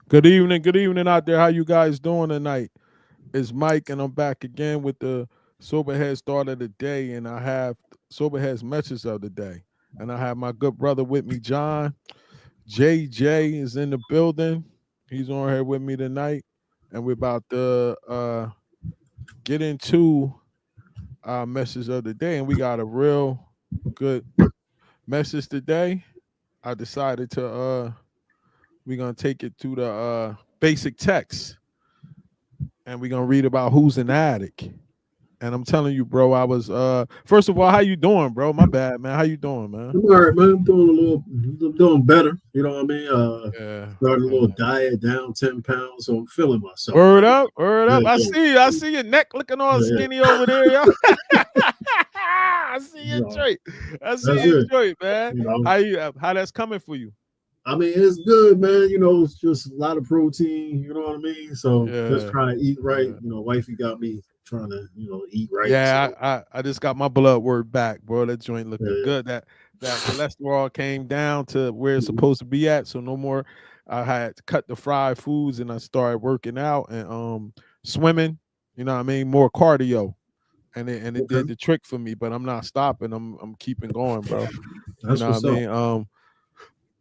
Good evening out there. How you guys doing tonight? It's Mike, and I'm back again with the Soberheadz start of the day, and I have Soberheadz message of the day, and I have my good brother with me, John. JJ is in the building. He's on here with me tonight, and we're about to get into our message of the day, and we got a real good message today. I decided to we're gonna take it to the basic text, and we're gonna read about who's an addict. And I'm telling you, bro, I was first of all, how you doing, bro? My bad, man. How you doing, man? I'm all right, man. I'm doing better. You know what I mean? Yeah, Started a yeah. little diet, down 10 pounds, so I'm feeling myself Word right up, word now. up. Yeah, yeah, I see your neck looking all yeah, skinny over there, yo. I see you your know, joint. I see that's your it. joint, man. You know, How that's coming for you? I mean, it's good, man. You know, it's just a lot of protein. You know what I mean? So just Yeah, trying to eat right. yeah. You know, wifey got me trying to, eat right. Yeah, So I just got my blood work back, bro. That joint looking yeah, good. That cholesterol came down to where it's mhm. supposed to be at. So no more. I had to cut the fried foods and I started working out and swimming. You know what I mean? More cardio. And it did Okay, the trick for me, but I'm not stopping. I'm keeping going, bro. You that's know what I what's up. mean?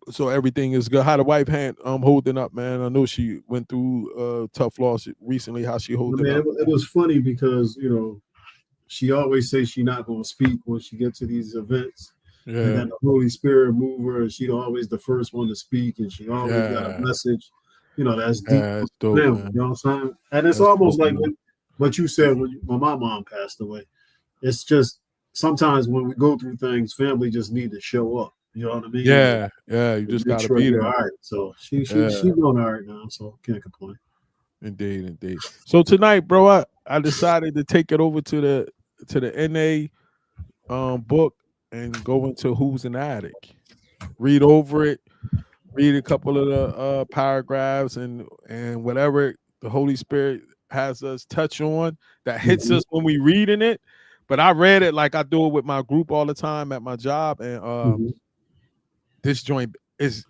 So everything is good. How the wife hand holding up, man? I know she went through tough loss recently. How she I holding mean, up, it was funny because she always says she's not going to speak when she gets to these events. And man? then the Holy Spirit move her, and she's always the first one to speak, and she Yeah, always got a yeah. message, that's deep Yeah, for it's dope, them. You man. know what I'm saying? And it's That's dope, almost like man. what you said when my mom passed away. It's just sometimes when we go through things, family just need to show up. You know what I mean? And Yeah, yeah. You just make gotta sure be you're there. all right. So she's Yeah, doing all right now, so can't complain. indeed, indeed. So tonight, bro, I decided to take it over to the NA book and go into Who's an Addict. Read over it, read a couple of the paragraphs and whatever the Holy Spirit has us touch on that hits Hmm. us when we reading it. But I read it like I do it with my group all the time at my job, and Hmm. this joint is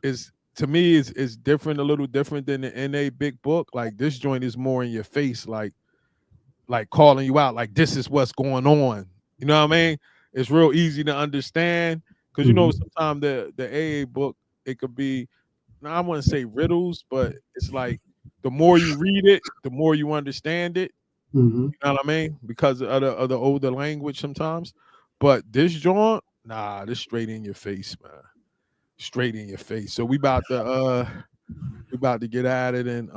to me is different, a little different than the NA big book. Like this joint is more in your face, like calling you out, like this is what's going on. You know what I mean? It's real easy to understand because you know Hmm. sometimes the AA book it could be, now I wouldn't say riddles, but it's like the more you read it, the more you understand it. Hmm. You know what I mean? Because of the older language sometimes. But this joint, nah, this straight in your face, man. Straight in your face. So we about to get at it and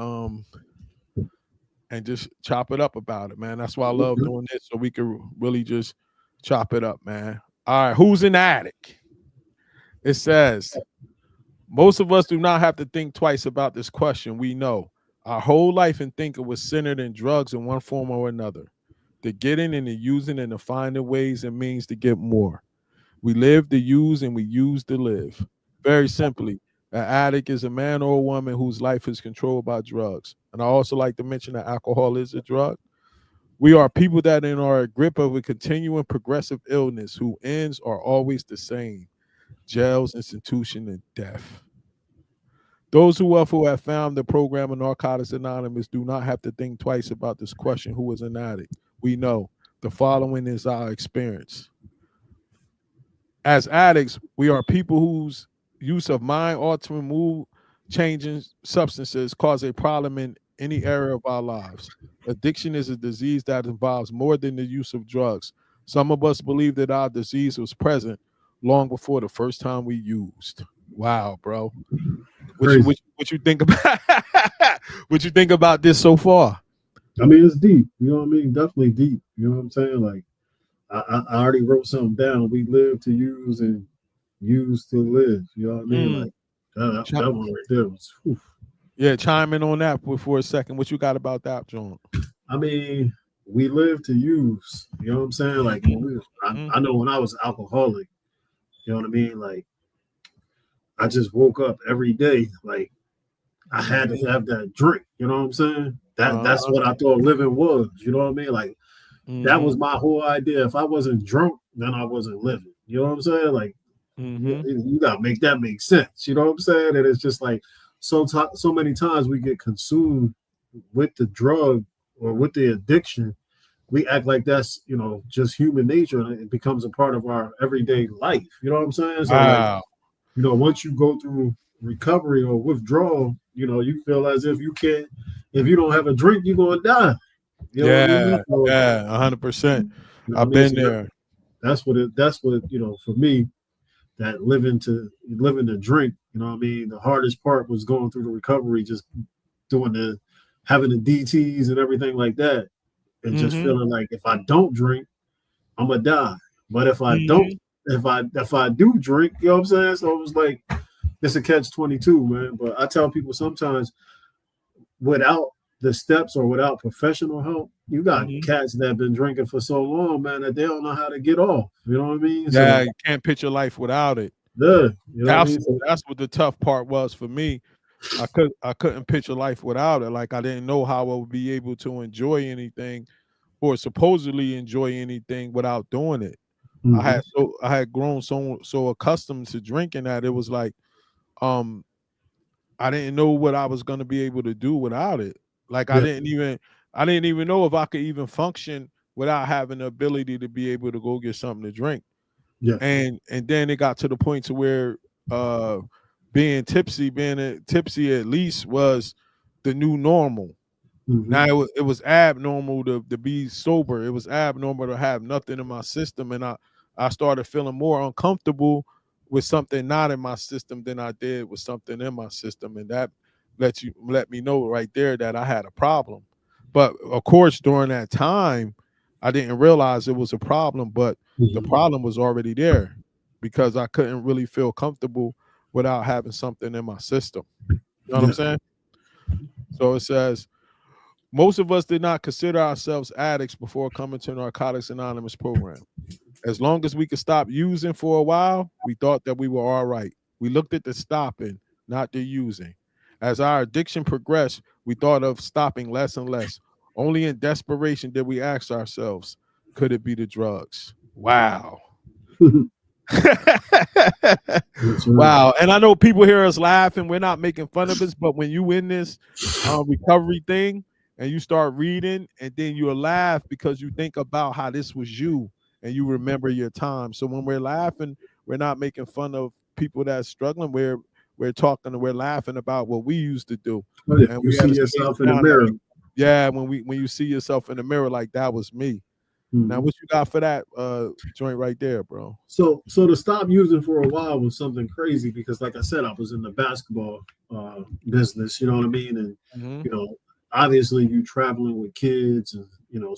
just chop it up about it, man. That's why I love Okay. doing this, so we can really just chop it up, man. All right, who's an addict? It says most of us do not have to think twice about this question. We know our whole life and thinking was centered in drugs in one form or another. The getting and the using and the finding ways and means to get more. We live to use and we use to live. Very simply, an addict is a man or a woman whose life is controlled by drugs. And I also like to mention that alcohol is a drug. We are people that are in grip of a continuing progressive illness whose ends are always the same: jails, institution, and death. Those who have found the program of Narcotics Anonymous do not have to think twice about this question: who is an addict? We know the following is our experience. As addicts, we are people whose use of mind altering, mood changing substances cause a problem in any area of our lives. Addiction is a disease that involves more than the use of drugs. Some of us believe that our disease was present long before the first time we used. Wow, bro. Crazy. What you think about what you think about this so far? I mean, it's deep. You know what I mean? Definitely deep. You know what I'm saying? Like I already wrote something down. We live to use and use to live. You know what I mean? Mm, Like that one right there was. Whew. yeah, chime in on that for a second. What you got about that, John? I mean, we live to use. You know what I'm saying? Like when Mm, I know when I was alcoholic. You know what I mean? Like I just woke up every day. Like I had to mm-hmm. have that drink. You know what I'm saying? That's Uh-huh. what I thought living was. You know what I mean? Like that Mm-hmm. was my whole idea. If I wasn't drunk, then I wasn't living. You know what I'm saying? Like Mm-hmm. you gotta make that make sense. You know what I'm saying? And it's just like so many times we get consumed with the drug or with the addiction. We act like that's just human nature, and it becomes a part of our everyday life. You know what I'm saying? So like, Wow. once you go through recovery or withdrawal, you feel as if you can't, if you don't have a drink, you're gonna die. You know what I mean? Yeah, So, yeah, 100%. you know what I I've mean? been So there. that's what for me, that living to drink, what I mean? The hardest part was going through the recovery, just doing having the DTs and everything like that, and just Mhm, feeling like if I don't drink, I'm gonna die. But if I don't, mhm, if I do drink, you know what I'm saying? So it was like it's a catch 22, man. But I tell people sometimes, without the steps or without professional help, you got mhm. cats that have been drinking for so long, man, that they don't know how to get off. You know what I mean? Yeah, So you can't picture life without it. yeah, you know what I That's mean? So that's what the tough part was for me. I couldn't picture life without it. Like I didn't know how I would be able to enjoy anything or supposedly enjoy anything without doing it. mhm. I had grown so accustomed to drinking that it was like um I didn't know what I was gonna be able to do without it. Like Yeah, I didn't even know if I could even function without having the ability to be able to go get something to drink. yeah. And then it got to the point to where uh being tipsy at least was the new normal. Hmm. Now it was abnormal to be sober. It was abnormal to have nothing in my system, and I started feeling more uncomfortable with something not in my system than I did with something in my system, and that let me know right there that I had a problem. But of course, during that time, I didn't realize it was a problem, but the Hmm. problem was already there because I couldn't really feel comfortable without having something in my system. You know what I'm Yeah, saying? So it says most of us did not consider ourselves addicts before coming to Narcotics Anonymous program. As long as we could stop using for a while, we thought that we were all right. We looked at the stopping, not the using. As our addiction progressed, we thought of stopping less and less. Only in desperation did we ask ourselves, could it be the drugs? Wow. that's right. Wow. And I know people hear us laughing. We're not making fun of us, but when you in this recovery thing and you start reading and then you'll laugh because you think about how this was you and you remember your time. So when we're laughing, we're not making fun of people that's struggling. We're talking and we're laughing about what we used to do. Oh yeah, And you we at see a stage yourself in the now that mirror. yeah, when you see yourself in the mirror like that was me. Now Mhm. what you got for that joint right there, bro? So to stop using for a while was something crazy because, like I said, I was in the basketball business. You know what I mean? And Mm-hmm. you know, obviously, you traveling with kids and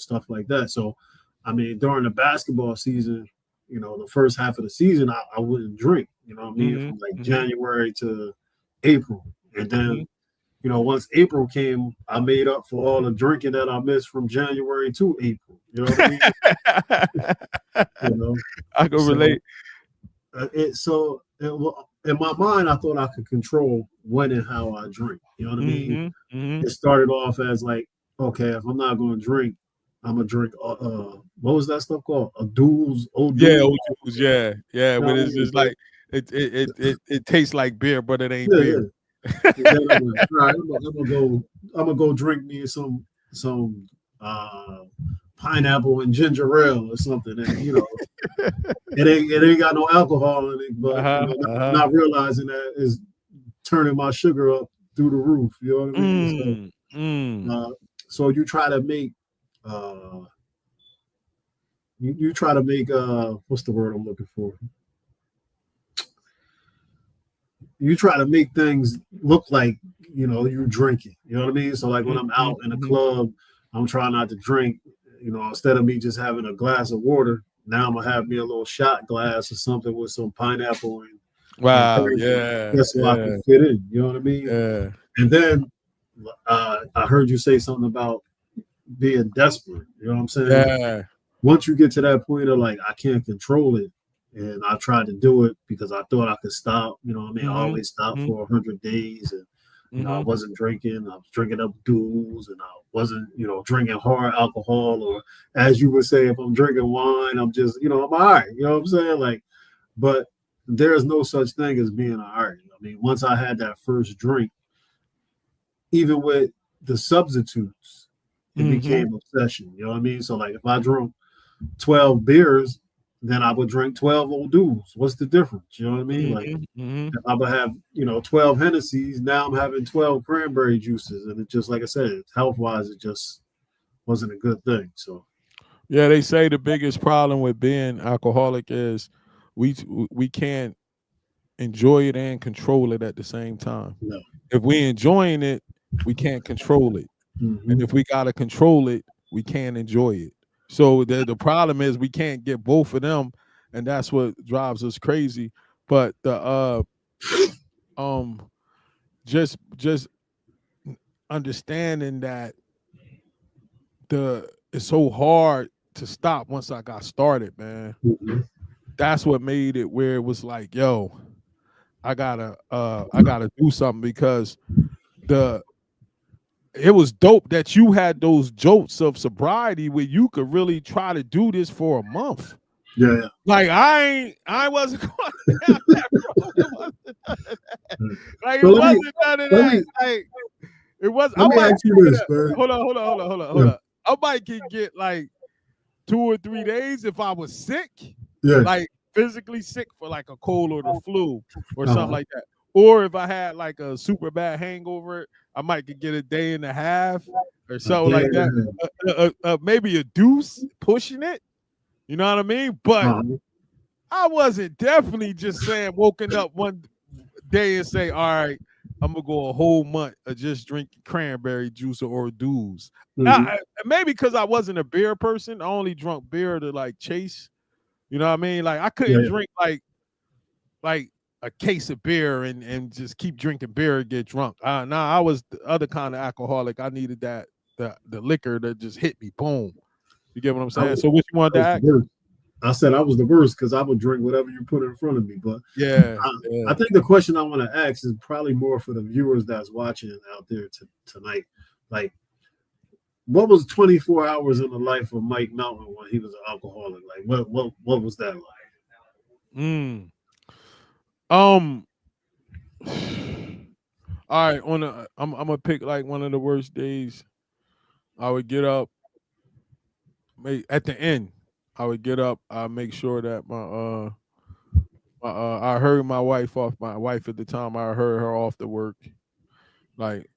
stuff like that. So, I mean, during the basketball season, the first half of the season, I wouldn't drink. You know what I mean? Mm-hmm. From like Mm-hmm. January to April, and Mm-hmm. then once April came, I made up for all the drinking that I missed from January to April. You know what I mean? You know, I can so relate. in my mind, I thought I could control when and how I drink. You know what I mean? Mhm, mhm. It started off as like, okay, if I'm not going to drink, I'm gonna drink. What was that stuff called? A duels, old Yeah, duels. old juice, yeah, yeah, You know but what I it's mean? just like it tastes like beer, but it ain't Yeah, beer. yeah. And then I'm like, all right, I'm gonna go drink me some pineapple and ginger ale or something, and it ain't got no alcohol in it, but Uh-huh, uh-huh. not realizing that is turning my sugar up through the roof. You know what I mean? So, Mm, mm. uh, so you try to make uh, you try to make what's the word I'm looking for? You try to make things look like you're drinking. You know what I mean? So like when I'm Mhm, out in a mhm. club, I'm trying not to drink. Instead of me just having a glass of water, now I'm gonna have me a little shot glass or something with some pineapple and Wow, things, yeah, just so I can yeah, fit in. You know what I mean? yeah. And then I heard you say something about being desperate. You know what I'm saying? Yeah. Once you get to that point of like I can't control it, and I tried to do it because I thought I could stop. You know what I mean? I Mhm, always stopped mhm, for 100 days, and I mhm. wasn't drinking. I was drinking up duels, and I wasn't drinking hard alcohol, or as you would say, if I'm drinking wine, I'm just I'm all right. You know what I'm saying? Like, but there's no such thing as being all right. I mean, once I had that first drink, even with the substitutes, it Mm-hmm. became obsession. You know what I mean? So like if I drunk 12 beers, then I would drink 12 old dudes. What's the difference? You know what I mean? Like Mm-hmm. Mm-hmm. if I would have, 12 Hennessy's, now I'm having 12 cranberry juices. And it just, like I said, health wise, it just wasn't a good thing. So, Yeah, they say the biggest problem with being alcoholic is we we can't enjoy it and control it at the same time. no. If we enjoying it, we can't control it. Mm-hmm. And if we gotta control it, we can't enjoy it. So the problem is we can't get both of them, and that's what drives us crazy. But the um just understanding that it's so hard to stop once I got started, man. Mm-hmm. That's what made it where it was like, yo, I gotta do something because the it was dope that you had those jolts of sobriety where you could really try to do this for a month. Yeah, yeah. Like I wasn't going down that road. It wasn't none of that. Like So it wasn't none of let that. me Like it was. I let me might ask you get this, man. hold Yeah, on. I might can get like 2 or 3 days if I was sick, yeah. like physically sick for like a cold or the flu or something Uh-huh. like that. Or if I had like a super bad hangover, I might could get a day and a half or A something day like that. and Maybe a deuce pushing it. You know what I mean? But uh-huh. I wasn't definitely just saying woken up one day and say, all right, I'm gonna go a whole month of just drinking cranberry juice or dews. Mm-hmm. Maybe because I wasn't a beer person, I only drunk beer to like chase. You know what I mean? Like I Yeah, couldn't yeah. drink like a case of beer and just keep drinking beer and get drunk. Nah, I was the other kind of alcoholic. I needed the liquor that just hit me. Boom. You get what I'm I saying? was, So what you I wanted to was the ask? worst. I said I was the worst because I would drink whatever you put in front of me. But Yeah, I, yeah. I think the question I want to ask is probably more for the viewers that's watching out there tonight. Like, what was 24 hours in the life of Mike Melton when he was an alcoholic? Like, what was that like? Mm. Um. All right. I'm gonna pick like one of the worst days. I would get up. At the end, I would get up. I make sure that I heard my wife off. My wife at the time, I heard her off to work, like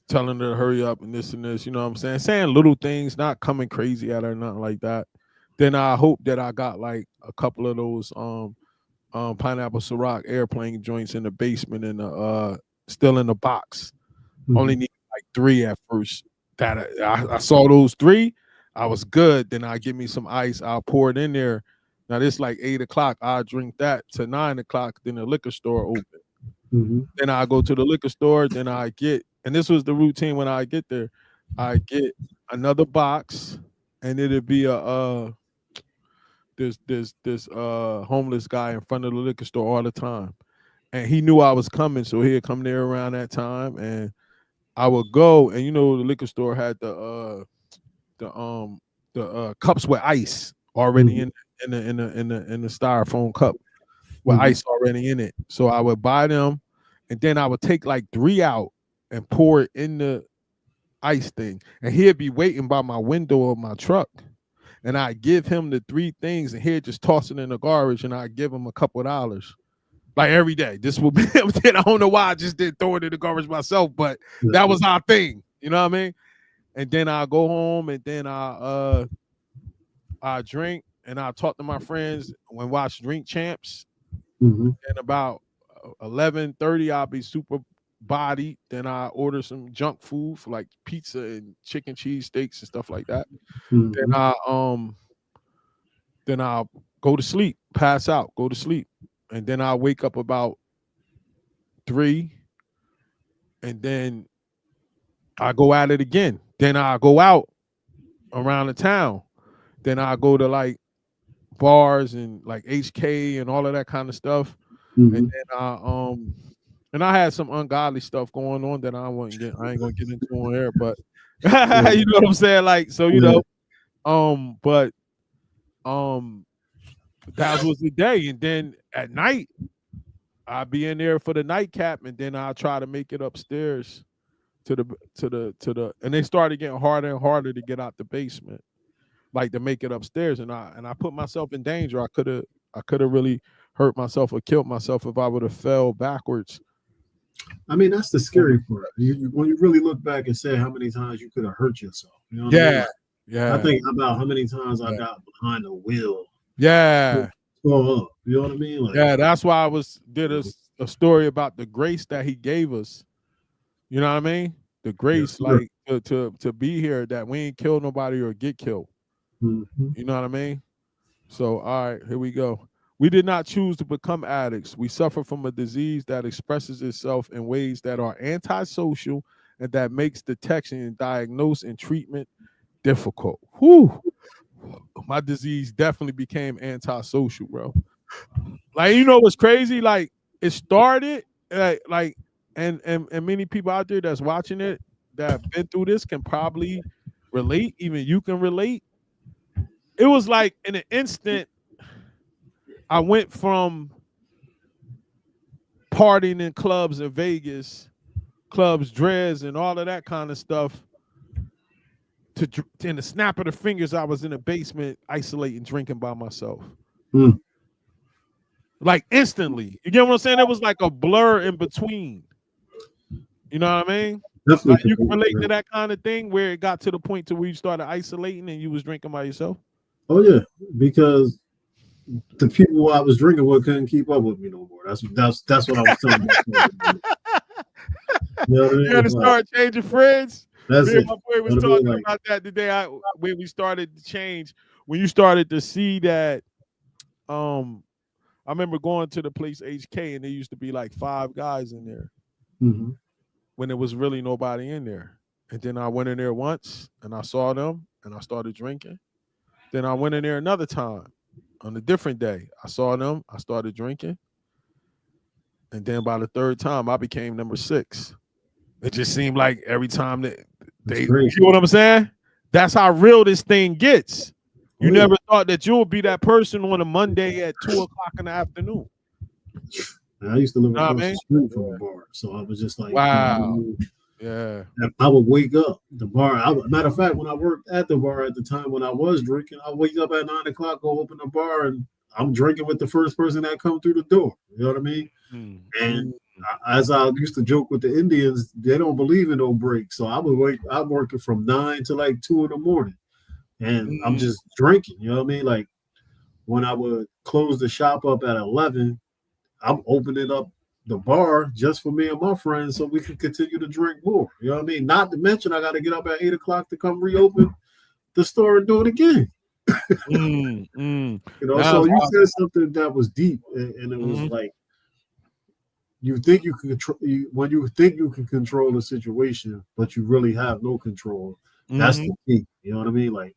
telling her to hurry up and this and this. You know what I'm saying? Saying little things, not coming crazy at her, nothing like that. Then I hope that I got like a couple of those pineapple Ciroc airplane joints in the basement and still in the box. Mm-hmm. Only need like 3 at first. That I saw those 3, I was good. Then I give me some ice. I'll pour it in there. Now this like 8 o'clock. I'll drink that to 9 o'clock. Then the liquor store open. Mm-hmm. Then I go to the liquor store. Then I get, and this was the routine when I get there. I get another box, and it'll be a this homeless guy in front of the liquor store all the time, and he knew I was coming, so he'd come there around that time, and I would go, and the liquor store had the cups with ice already Mm-hmm. in the styrofoam cup with Mm-hmm. ice already in it. So I would buy them, and then I would take like 3 out and pour it in the ice thing, and he'd be waiting by my window of my truck. And I give him the 3 things, and he'd just toss it in the garbage, and I give him a couple of dollars. Like every day. This will be I don't know why I just didn't throw it in the garbage myself, but that was our thing. You know what I mean? And then I'll go home and then I drink and I talk to my friends and watch Drink Champs. Mm-hmm. And about 11:30, I'll be super bodied. Then I order some junk food for like pizza and chicken cheese steaks and stuff like that. Then Mm-hmm. I'll go to sleep, pass out, go to sleep. And then I'll wake up about 3, and then I go at it again. Then I go out around the town. Then I go to like bars and like HK and all of that kind of stuff. And Mm-hmm. then I had some ungodly stuff going on that I ain't gonna get into on here, but Yeah. you know what I'm saying? Like, so Yeah. but that was the day. And then at night, I'll be in there for the nightcap, and then I'll try to make it upstairs and they started getting harder and harder to get out the basement, like to make it upstairs. And I put myself in danger. I could have really hurt myself or killed myself if I would have fell backwards. I mean, that's the scary part. When you really look back and say how many times you could have hurt yourself. You know what I mean? Like, Yeah. I think about how many times I got behind the wheel. Yeah. Slow up. You know what I mean? Like, yeah, that's why I did a story about the grace that he gave us. You know what I mean? The grace, like to be here, that we ain't kill nobody or get killed. Mm-hmm. You know what I mean? So, all right, here we go. We did not choose to become addicts. We suffer from a disease that expresses itself in ways that are antisocial and that makes detection and diagnosis and treatment difficult. Whew. My disease definitely became antisocial, bro. Like, you know what's crazy? Like, it started like and many people out there that's watching it that have been through this can probably relate. Even you can relate. It was like in an instant, I went from partying in clubs in Vegas, clubs, dreads, and all of that kind of stuff, to in the snap of the fingers, I was in a basement isolating, drinking by myself. Like instantly. You get what I'm saying? It was like a blur in between. You know what I mean? Definitely. Like you can relate to that kind of thing where it got to the point to where you started isolating and you was drinking by yourself? Oh yeah, because the people I was drinking with couldn't keep up with me no more. That's what I was telling myself. You know what I mean? You got to start changing friends. That's it. My boy was talking about that today. When we started to change, when you started to see that, I remember going to the place HK and there used to be like 5 guys in there when there was really nobody in there. And then I went in there once and I saw them and I started drinking. Then I went in there another time on a different day. I saw them, I started drinking. And then by the third time, I became number 6. It just seemed like every time that you know what I'm saying? That's how real this thing gets. You never thought that you would be that person on a Monday at 2:00 in the afternoon. I used to live across the street from a bar, so I was just like, wow, yeah. I would wake up the bar. Matter of fact, when I worked at the bar at the time when I was drinking, I wake up at 9 o'clock, go open the bar, and I'm drinking with the first person that come through the door. You know what I mean? And as I used to joke with the Indians, they don't believe in no breaks. So I'm working from 9 to like 2 in the morning. And I'm just drinking, you know what I mean? Like when I would close the shop up at 11, I'm opening up the bar just for me and my friends so we can continue to drink more. You know what I mean? Not to mention I got to get up at 8 o'clock to come reopen the store and do it again. You know, so you said something that was deep, and it was like you think you can control when you think you can control the situation, but you really have no control. That's the key. You know what I mean? Like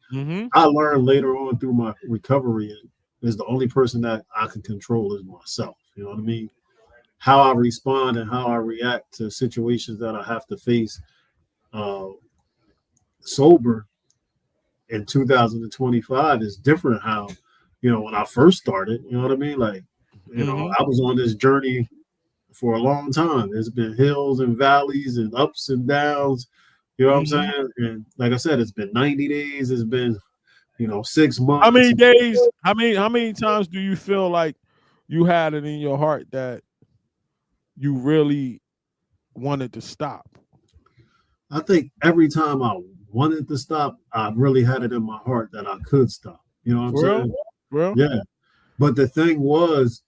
I learned later on through my recovery is the only person that I can control is myself. You know what I mean? How I respond and how I react to situations that I have to face sober in 2025 is different. How, you know, when I first started, you know what I mean? Like, you know, I was on this journey for a long time. There's been hills and valleys and ups and downs. You know what I'm saying? And like I said, it's been 90 days. It's been, you know, 6 months. How many days? How many times do you feel like you had it in your heart that you really wanted to stop? I think every time I wanted to stop, I really had it in my heart that I could stop. You know what I'm saying? Real? Yeah. But the thing was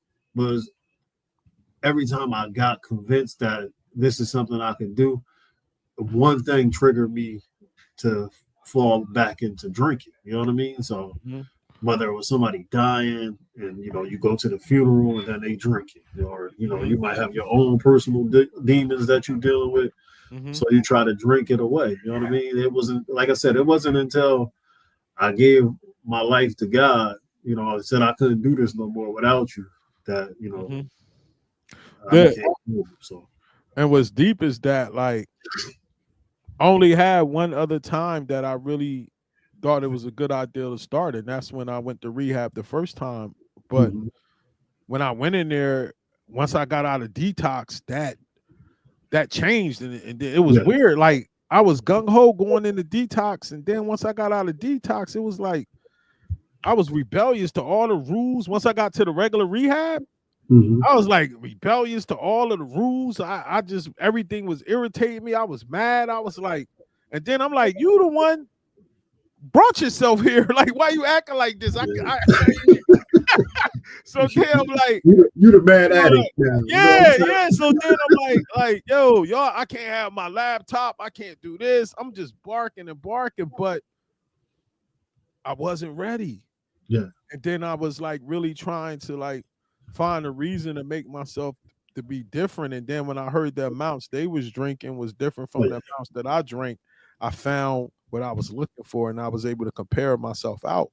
every time I got convinced that this is something I can do, one thing triggered me to fall back into drinking. You know what I mean? So whether it was somebody dying and, you know, you go to the funeral and then they drink it, or, you know, you might have your own personal demons that you're dealing with. So you try to drink it away. You know what I mean? It wasn't, like I said, it wasn't until I gave my life to God, you know, I said I couldn't do this no more without you, that, you know, I became sober. So. And what's deep is that, like, I only had one other time that I really thought it was a good idea to start, and that's when I went to rehab the first time. But when I went in there, once I got out of detox, that that changed, and it was weird. Like I was gung ho going into detox, and then once I got out of detox, it was like I was rebellious to all the rules. Once I got to the regular rehab, I was like rebellious to all of the rules. I just everything was irritating me. I was mad. I was like, and then I'm like, you the one brought yourself here. Like, why you acting like this? So then I'm like, you the bad addict now. Yeah. So then I'm like, yo, y'all, I can't have my laptop. I can't do this. I'm just barking, but I wasn't ready. Yeah. And then I was like really trying to like find a reason to make myself to be different. And then when I heard the amounts they was drinking was different from the amounts that I drank, I found what I was looking for, and I was able to compare myself out,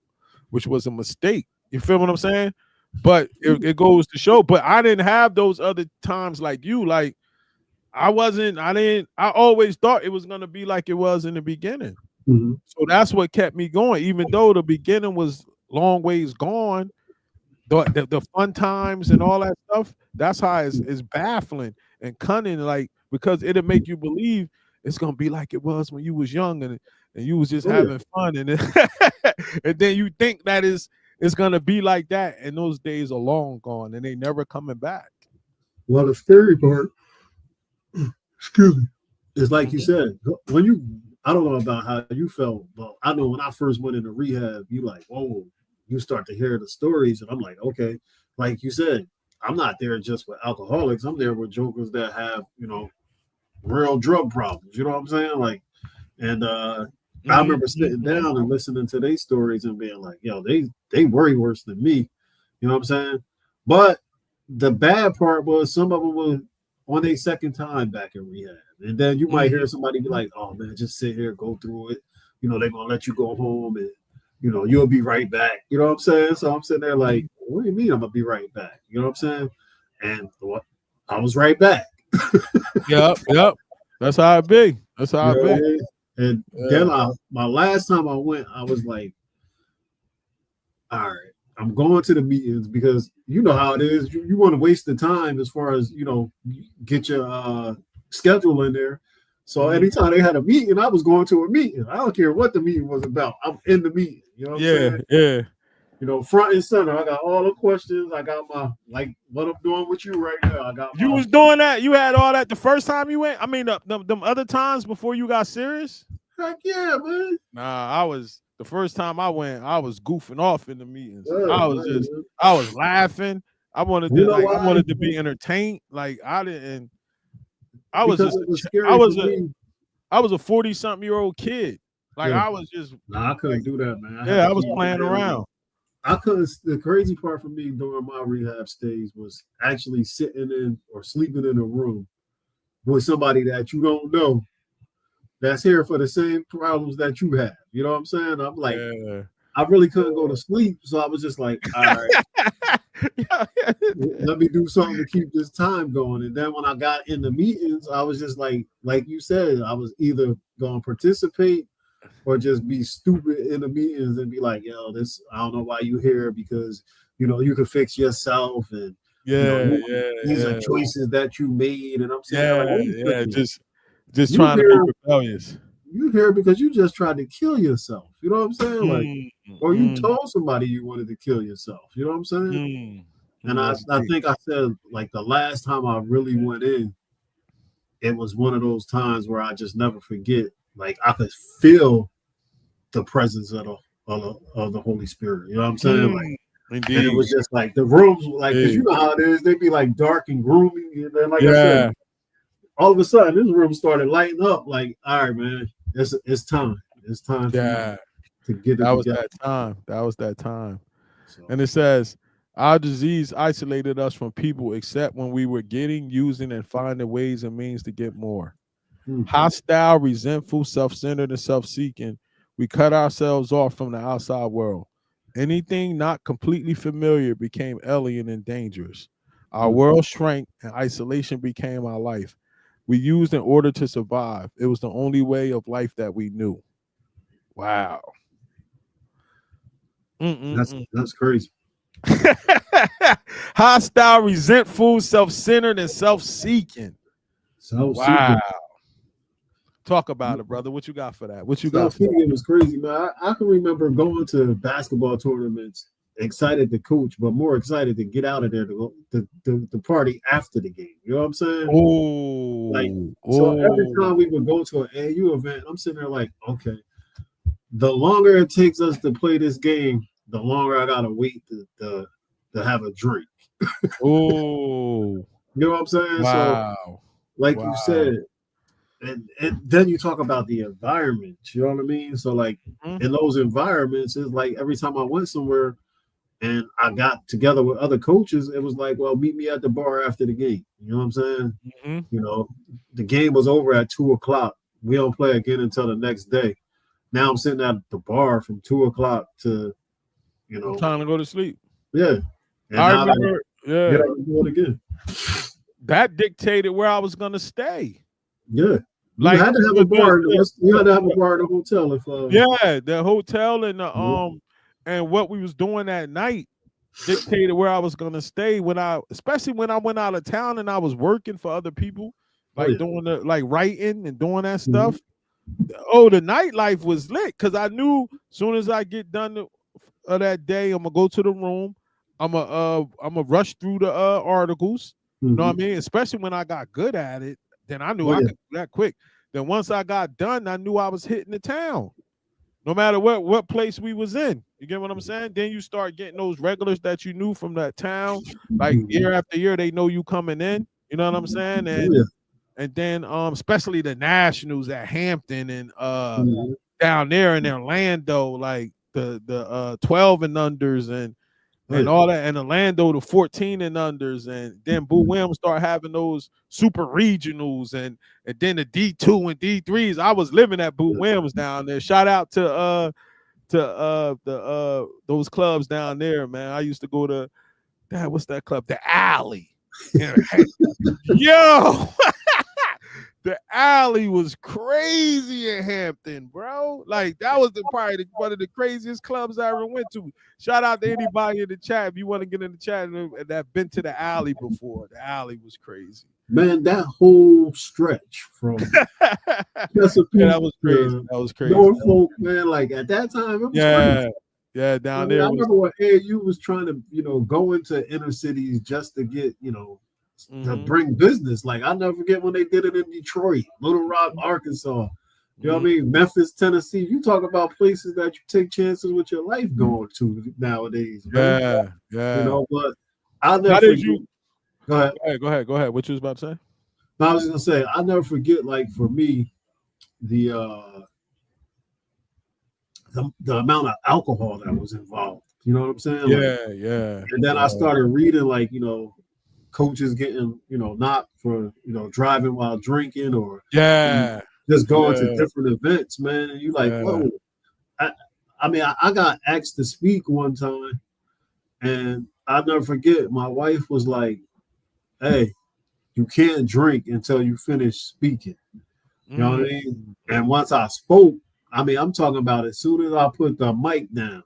which was a mistake. You feel what I'm saying? But it goes to show. But I didn't have those other times like you. Like I always thought it was gonna be like it was in the beginning. So that's what kept me going, even though the beginning was long ways gone. The fun times and all that stuff, that's how it's baffling and cunning, like, because it'll make you believe it's gonna be like it was when you was young and you was just having fun, and and then you think that it's gonna be like that, and those days are long gone and they never coming back. Well, the scary part, excuse me, is like you said, when I don't know about how you felt, but I know when I first went into rehab, you like, whoa, you start to hear the stories, and I'm like, okay, like you said, I'm not there just with alcoholics. I'm there with jokers that have, real drug problems. You know what I'm saying? Like, and I remember sitting down and listening to their stories and being like, yo, they worry worse than me. You know what I'm saying? But the bad part was some of them were on their second time back in rehab. And then you might hear somebody be like, oh man, just sit here, go through it. They're gonna let you go home and you'll be right back. You know what I'm saying? So I'm sitting there like, what do you mean I'm gonna be right back? You know what I'm saying? And I was right back. Yep. That's how it be. That's how it be. And then my last time I went, I was like, all right, I'm going to the meetings because you know how it is. You want to waste the time as far as, get your schedule in there. So anytime they had a meeting, I was going to a meeting. I don't care what the meeting was about. I'm in the meeting. You know what I'm saying? Yeah. Front and center. I got all the questions. I got my, like what I'm doing with you right now. I got You was doing that. You had all that the first time you went. I mean, them other times before you got serious. Heck yeah, man. Nah, the first time I went, I was goofing off in the meetings. I was laughing. I wanted to be entertained. Like I was a 40-something-year-old kid. Like I was just. Nah, I couldn't do that, man. I was playing around. I couldn't. The crazy part for me during my rehab stage was actually sitting in or sleeping in a room with somebody that you don't know that's here for the same problems that you have. You know what I'm saying? I'm like, I really couldn't go to sleep, so I was just like, all right, let me do something to keep this time going. And then when I got in the meetings, I was just like you said, I was either going to participate or just be stupid in the meetings and be like, yo, I don't know why you here, because you can fix yourself, and these are choices that you made. And I'm saying, just trying to be rebellious. You here because you just tried to kill yourself. You know what I'm saying? Like, or you told somebody you wanted to kill yourself. You know what I'm saying? And I think I said, like, the last time I really went in, it was one of those times where I just never forget. Like, I could feel the presence of the Holy Spirit. You know what I'm saying? Like, indeed. And it was just like the rooms, like, because you know how it is, they'd be like dark and gloomy, and then I said, all of a sudden this room started lighting up. Like, all right, man, it's time. It's time for to get it. That was that time. So. And it says, our disease isolated us from people except when we were getting, using, and finding ways and means to get more. Hostile, resentful, self-centered, and self-seeking, we cut ourselves off from the outside world. Anything not completely familiar became alien and dangerous. Our world shrank and isolation became our life. We used in order to survive. It was the only way of life that we knew. Wow. That's crazy. Hostile, resentful, self-centered, and self-seeking. South Wow. Season. Talk about it, brother. What you got for that? What you got South for that? Season was crazy, man. I can remember going to basketball tournaments, excited to coach, but more excited to get out of there to go to party after the game. You know what I'm saying? Like, Oh, so every oh. time we would go to an AU event, I'm sitting there like, okay, the longer it takes us to play this game, the longer I gotta wait to have a drink. Oh, You know what I'm saying? So, wow. like you Wow. said, and then you talk about the environment. You know what I mean? So, like Mhm. in those environments, it's like every time I went somewhere and I got together with other coaches, it was like, well, meet me at the bar after the game. You know what I'm saying? Mhm. You know, the game was over at 2 o'clock. We don't play again until the next day. Now I'm sitting at the bar from 2 o'clock to, you know, Time to go to sleep. yeah. And I now I gotta remember, get yeah, up and do it again. that dictated where I was gonna stay. Yeah. You Like had to have a bar. You had to have a the- bar in the hotel if yeah, the hotel and the yeah. and what we was doing that night dictated where I was gonna stay especially when I went out of town and I was working for other people, Oh like yeah. doing the like writing and doing that Mhm. stuff. Oh, the nightlife was lit because I knew as soon as I get done that day, I'm gonna go to the room. I'm gonna rush through the articles. You know what I Mhm. mean? Especially when I got good at it, then I knew Oh I yeah. could do that quick. Then once I got done, I knew I was hitting the town. No matter what place we was in. You get what I'm saying? Then you start getting those regulars that you knew from that town. Like Mhm. year after year, they know you coming in. You know what I'm saying? Oh yeah. And then especially the nationals at Hampton and Mhm. down there in Orlando, like the 12 and unders Oh and yeah. all that, and Orlando the 14 and unders, and then Boo Williams start having those super regionals and then the D2 and D3s. I was living at Boo Yeah. Williams down there. Shout out to the those clubs down there, man. I used to go to what's that club? The Alley. Yo, the Alley was crazy in Hampton, bro. Like that was one of the craziest clubs I ever went to. Shout out to anybody in the chat if you want to get in the chat and that been to the Alley before. The Alley was crazy. Man, that whole stretch from Yeah, Chesapeake that was crazy. to That was crazy. Norfolk, man, like at that time, it was crazy. Yeah, yeah, I down mean, I there was. remember when AAU was trying to, go into inner cities just to get, to Mm-hmm, bring business. Like I'll never forget when they did it in Detroit, Little Rock, Arkansas. You know what I mm-hmm. mean? Memphis, Tennessee. You talk about places that you take chances with your life going to nowadays, man. Yeah, yeah. But I'll never How did forget. you? Go ahead. Go ahead. What you was about to say? No, I was just gonna say I'll never forget. Like for me, the the amount of alcohol that was involved. You know what I'm saying? Like, Yeah, yeah, and then yeah, I started reading like coaches getting knocked for driving while drinking or yeah, just going to yeah, different events, man. And you like, yeah. whoa. I, I mean, I got asked to speak one time, and I'll never forget. My wife was like, "Hey, you can't drink until you finish speaking." You know what I mean? Mm. And once I spoke, I mean, I'm talking about as soon as I put the mic down,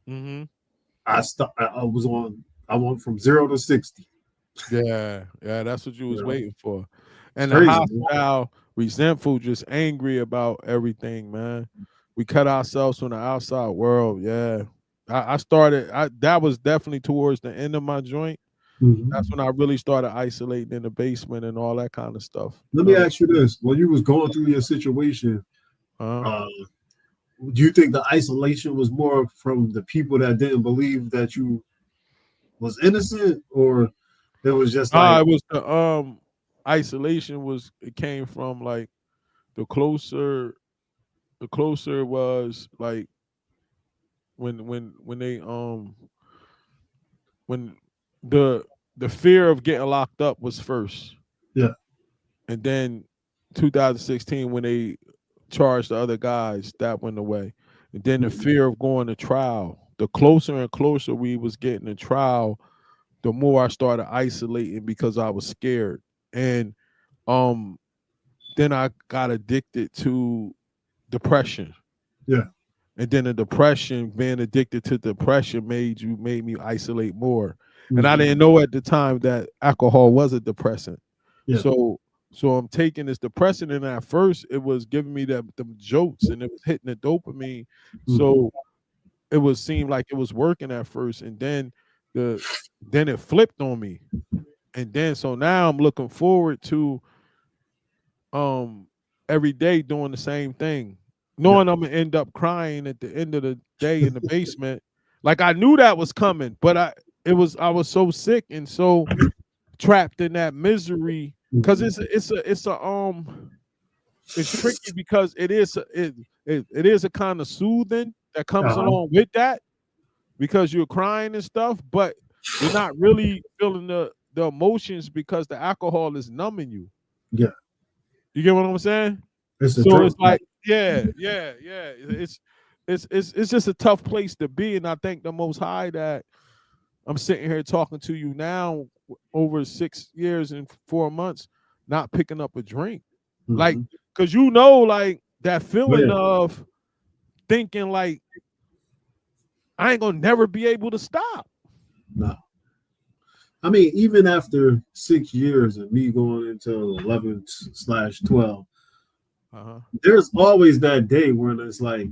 Mm-hmm. I was on. I went from 0 to 60. Yeah, yeah, that's what you You was know, waiting for. it's And the crazy, man. hostile, resentful, just angry about everything, man. We cut ourselves from the outside world. Yeah. I started that was definitely towards the end of my joint. That's Mhm. when I really started isolating in the basement and all that kind of stuff. You Let know me what ask you this: when you was going through your situation, I'm saying? uh, do you think the isolation was more from the people that didn't believe that you was innocent, or it was just like, It was the isolation was it came from like the closer it was like when they when the the fear of getting locked up was first, yeah, and then 2016 when they charged the other guys, that went away, and then the fear of going to trial. The closer and closer we was getting to trial, the more I started isolating because I was scared, and um then I got addicted to depression. yeah, And then the depression, being addicted to depression made me isolate more. And I mhm, didn't know at the time that alcohol was a depressant. yeah, So So I'm taking this depressant, and at first it was giving me them jolts, and it was hitting the dopamine. So it was seemed like it was working at first, and then it flipped on me, and then so now I'm looking forward to every day doing the same thing, knowing I'm gonna end up crying at the end of the day in the basement. Like I knew that was coming, but I was so sick and so trapped in that misery because it's tricky because it is a kind of soothing that comes along with that because you're crying and stuff, but you're not really feeling the emotions because the alcohol is numbing you. Yeah. You get what I'm saying? It's So it's like, yeah. It's just a tough place to be. And I thank the Most High that I'm sitting here talking to you now over 6 years and 4 months, not picking up a drink. Like, because like that feeling of thinking like I ain't gonna never be able to stop. No. I mean, even after 6 years of me going into 11/12, there's always that day when it's like,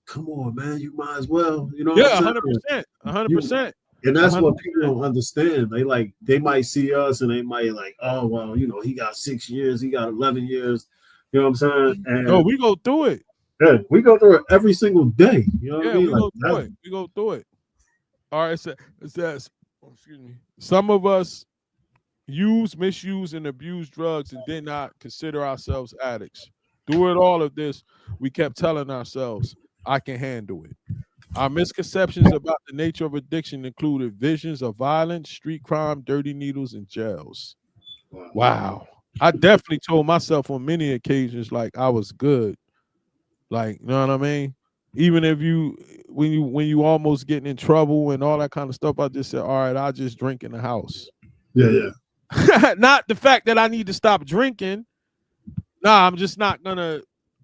come on, man, you might as well. You know what I'm saying? 100%. And that's 100%. What people don't understand. They might see us and they might like, oh, well, he got 6 years, he got 11 years. You know what I'm saying? And no, we go through it. Yeah, we go through it every single day. You know what I mean? We go through it. All right, it says, excuse me. Some of us use, misuse, and abuse drugs and did not consider ourselves addicts. Through it all of this, we kept telling ourselves, I can handle it. Our misconceptions about the nature of addiction included visions of violence, street crime, dirty needles, and jails. Wow. I definitely told myself on many occasions like I was good. Like, you know what I mean? Even if when you almost getting in trouble and all that kind of stuff, I just said, all right, I'll just drink in the house. Yeah. Not the fact that I need to stop drinking. Nah, I'm just not gonna.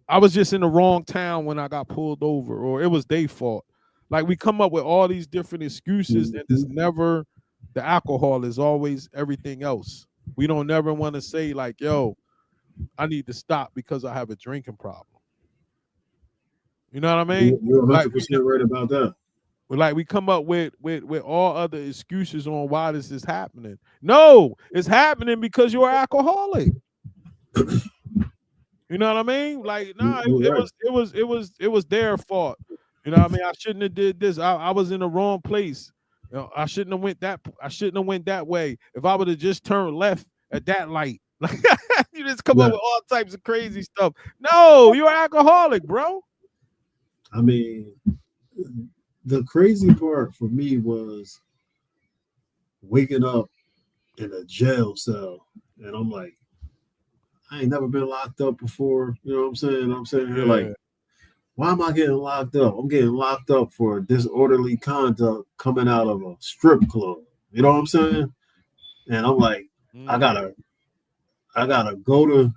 I was just in the wrong town when I got pulled over, or it was their fault. Like we come up with all these different excuses, and it's never the alcohol, is always everything else. We don't never want to say like, yo, I need to stop because I have a drinking problem. You know what I mean? You're 100% right about that. Like we come up with all other excuses on why this is happening. No, it's happening because you're alcoholic. You know what I mean? Like, nah, it was their fault. You know what I mean? I shouldn't have did this. I was in the wrong place. You know, I shouldn't have went that way. If I would have just turned left at that light. Like you just come up with all types of crazy stuff. No, you're an alcoholic, bro. I mean, the crazy part for me was waking up in a jail cell, and I'm like, I ain't never been locked up before. You know what I'm saying? I'm sitting here like, why am I getting locked up? I'm getting locked up for disorderly conduct coming out of a strip club. You know what I'm saying? And I'm like, I gotta go to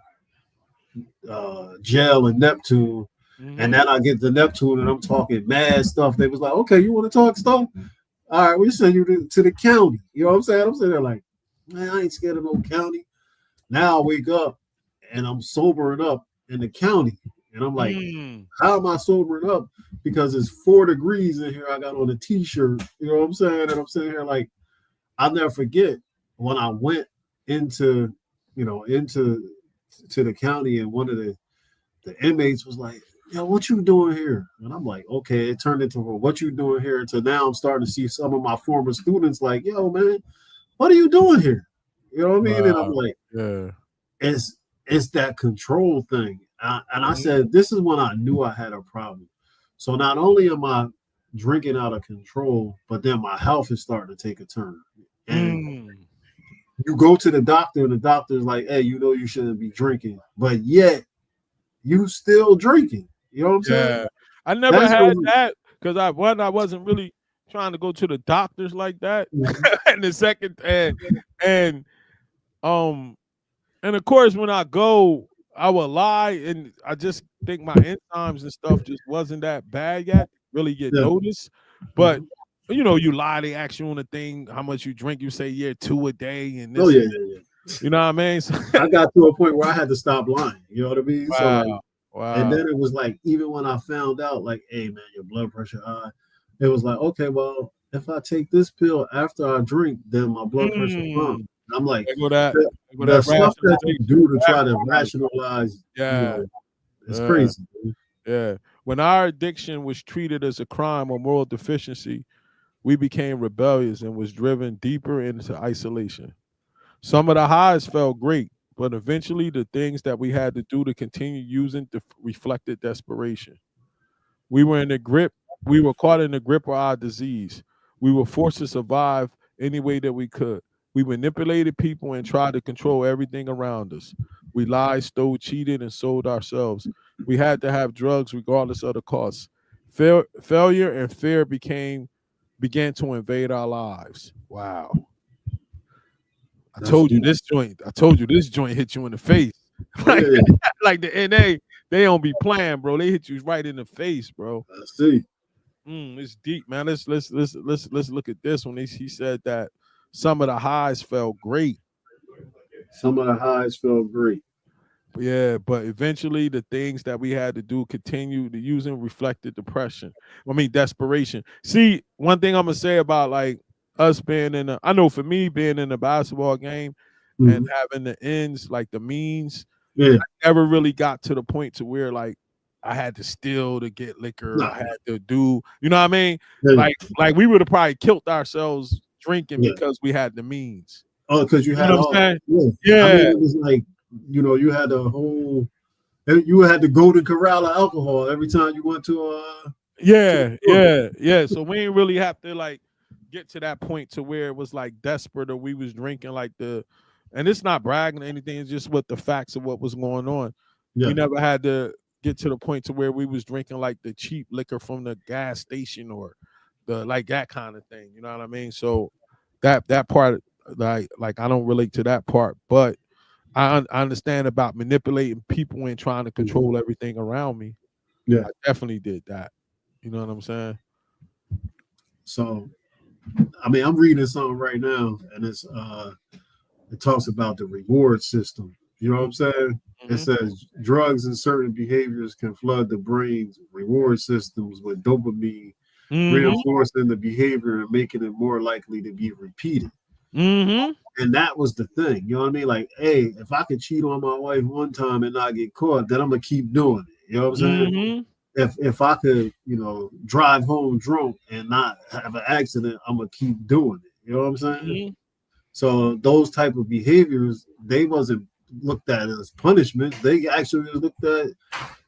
jail in Neptune. And then I get to Neptune and I'm talking mad stuff. They was like, okay, you want to talk stuff? All right, we send you to the county. You know what I'm saying? I'm sitting there like, man, I ain't scared of no county. Now I wake up and I'm sobering up in the county. And I'm like, how am I sobering up? Because it's 4 degrees in here. I got on a t-shirt. You know what I'm saying? And I'm sitting here like, I'll never forget when I went into the county, and one of the inmates was like, yo, what you doing here? And I'm like, okay, it turned into what you doing here. To now I'm starting to see some of my former students like, yo, man, what are you doing here? You know what I mean? Wow. And I'm like, it's that control thing. And I said, this is when I knew I had a problem. So not only am I drinking out of control, but then my health is starting to take a turn. And you go to the doctor, and the doctor's like, hey, you shouldn't be drinking, but yet you still drinking. You know what I'm saying? I never had that because I wasn't really trying to go to the doctors like that. And the second, and of course, when I go, I will lie, and I just think my enzymes and stuff just wasn't that bad yet. Really get noticed, but you lie. They ask you on the thing how much you drink. You say 2 a day, and this. You know what I mean? So, I got to a point where I had to stop lying. You know what I mean? So like, wow. and Wow. then it was like, even when I found out, like, hey man, your blood pressure high, it was like, okay, well, if I take this pill after I drink, then my blood pressure fine. Mm. And I'm like, There go that. the, There go the that stuff that you rationalization. do to try to Rationalize. rationalize, Yeah. it's Yeah. crazy. Man. Yeah. When our addiction was treated as a crime or moral deficiency, we became rebellious and was driven deeper into isolation. Some of the highs felt great, but eventually the things that we had to do to continue using reflected desperation. We were in the grip, we were caught in the grip of our disease. We were forced to survive any way that we could. We manipulated people and tried to control everything around us. We lied, stole, cheated, and sold ourselves. We had to have drugs regardless of the cost. Failure and fear began to invade our lives. Wow. That's deep. I told you this joint hit you in the face. Oh like yeah, like the NA, they don't be playing, bro. They hit you right in the face, bro. I see. It's deep, man. Let's look at this one. He said that some of the highs felt great. Some of the highs felt great. Yeah, but eventually the things that we had to do continue to using reflected depression. I mean desperation. See, one thing I'm gonna say about like us being in a, I know for me being in a basketball game and Hmm. having the ends, like the means, Yeah, never really got to the point to where like I had to steal to get liquor. nah, I had to do, you know what I mean? yeah, Like we would have probably killed ourselves drinking yeah. because we had the means. Oh, because you You know had what all. I'm saying? Yeah, I mean, Yeah, it was like, you had the whole. You had the golden corral of alcohol every time you went to a yeah, store. yeah, yeah. So we didn't really have to like get to that point to where it was like desperate or we was drinking like the, and it's not bragging or anything. It's just what the facts of what was going on. We Yeah, never had to get to the point to where we was drinking like the cheap liquor from the gas station or the like that kind of thing. You know what I mean? So that part, like I don't relate to that part, but I understand about manipulating people and trying to mhm, control everything around me. yeah. I definitely did that. You know what I'm saying? So, I mean, I'm reading something right now, and it talks about the reward system. You know what I'm saying? It Mm-hmm. says drugs and certain behaviors can flood the brain's reward systems with dopamine, Mm-hmm. reinforcing the behavior and making it more likely to be repeated. Mm-hmm. And that was the thing. You know what I mean? Like, hey, if I could cheat on my wife one time and not get caught, then I'm gonna keep doing it. You know what I'm saying? Mm-hmm. If I could, drive home drunk and not have an accident, I'm gonna keep doing it. You know what I'm saying? Mm-hmm. So those type of behaviors, they wasn't looked at as punishment. They actually looked at,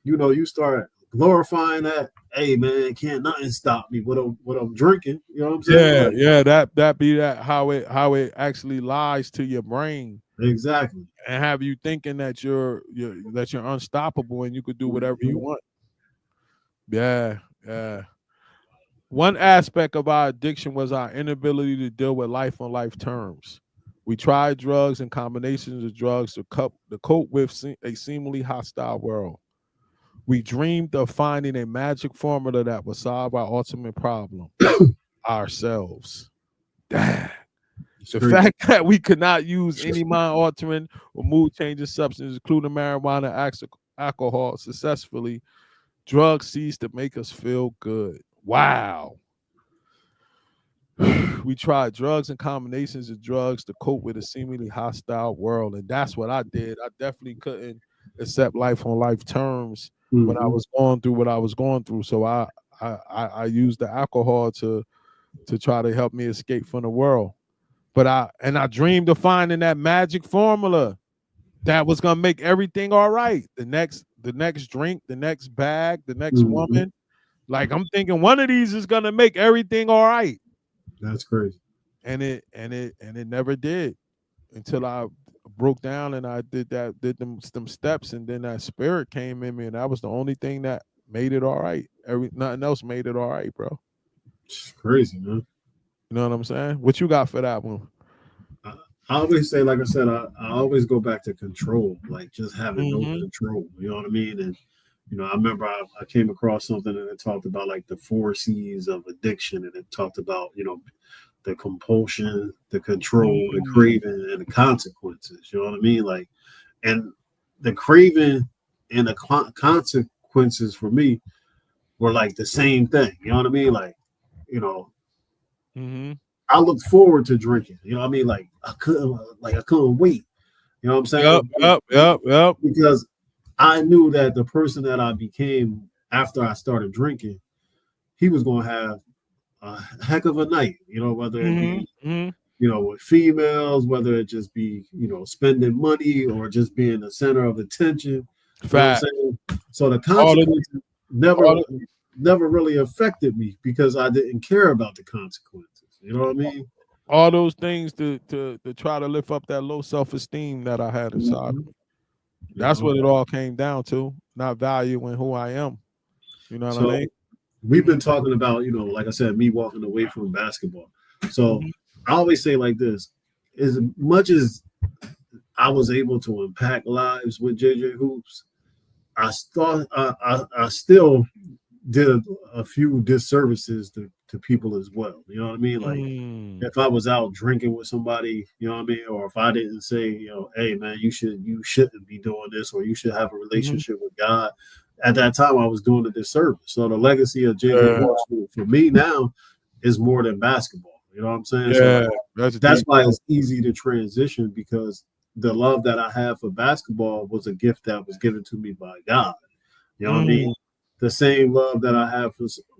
you start glorifying that. Hey man, can't nothing stop me. What I'm drinking. You know what I'm saying? Yeah, Like yeah, that be that how it actually lies to your brain exactly. and have you thinking that you're unstoppable and you could do whatever you Mhm. want. Yeah, yeah. One aspect of our addiction was our inability to deal with life on life terms. We tried drugs and combinations of drugs to cope with a seemingly hostile world. We dreamed of finding a magic formula that would solve our ultimate problem, ourselves. Damn. It's The crazy. fact that we could not use any mind altering or mood changing substances, including marijuana, alcohol, successfully, drugs ceased to make us feel good. Wow. We tried drugs and combinations of drugs to cope with a seemingly hostile world. And that's what I did. I definitely couldn't accept life on life terms when I Hmm. was going through what I was going through. So I used the alcohol to try to help me escape from the world. But I dreamed of finding that magic formula that was gonna make everything all right. The next drink, the next bag, the next Hmm. woman. Like I'm thinking one of these is gonna make everything all right. That's crazy. And it never did until I broke down and I did them steps, and then that spirit came in me, and that was the only thing that made it all right. Nothing else made it all right, bro. It's crazy, man. You know what I'm saying? What you got for that one? I, I always say, like I said, I always go back to control, like just having no Mm-hmm. control. You know what I mean? And I remember I came across something and it talked about like the 4 C's of addiction, and it talked about the compulsion, the control, the craving, and the consequences. You know what I mean? Like, and the craving and the consequences for me were like the same thing. You know what I mean? Like, you know, I look forward to drinking. You know what I mean? Like I couldn't wait. You know what I'm saying? Yep. Because I knew that the person that I became after I started drinking, he was going to have a heck of a night. You know, whether it be with females, whether it just be spending money or just being the center of attention. You know what I'm saying? So the consequences never really affected me because I didn't care about the consequences. You know what I mean? All those things to try to lift up that low self-esteem that I had inside of me. That's what it all came down to, not valuing who I am. You know what I mean? We've been talking about, like I said, me walking away from basketball. So I always say like this, as much as I was able to impact lives with JJ Hoops, I still did a few disservices to people as well. You know what I mean? Like if I was out drinking with somebody, you know what I mean, or if I didn't say, hey man, you shouldn't be doing this, or you should have a relationship with God. At that time, I was doing a disservice. So the legacy of JJ for me now is more than basketball. You know what I'm saying? Yeah, so that's why it's easy to transition, because the love that I have for basketball was a gift that was given to me by God. You know what I mean? The same love that I have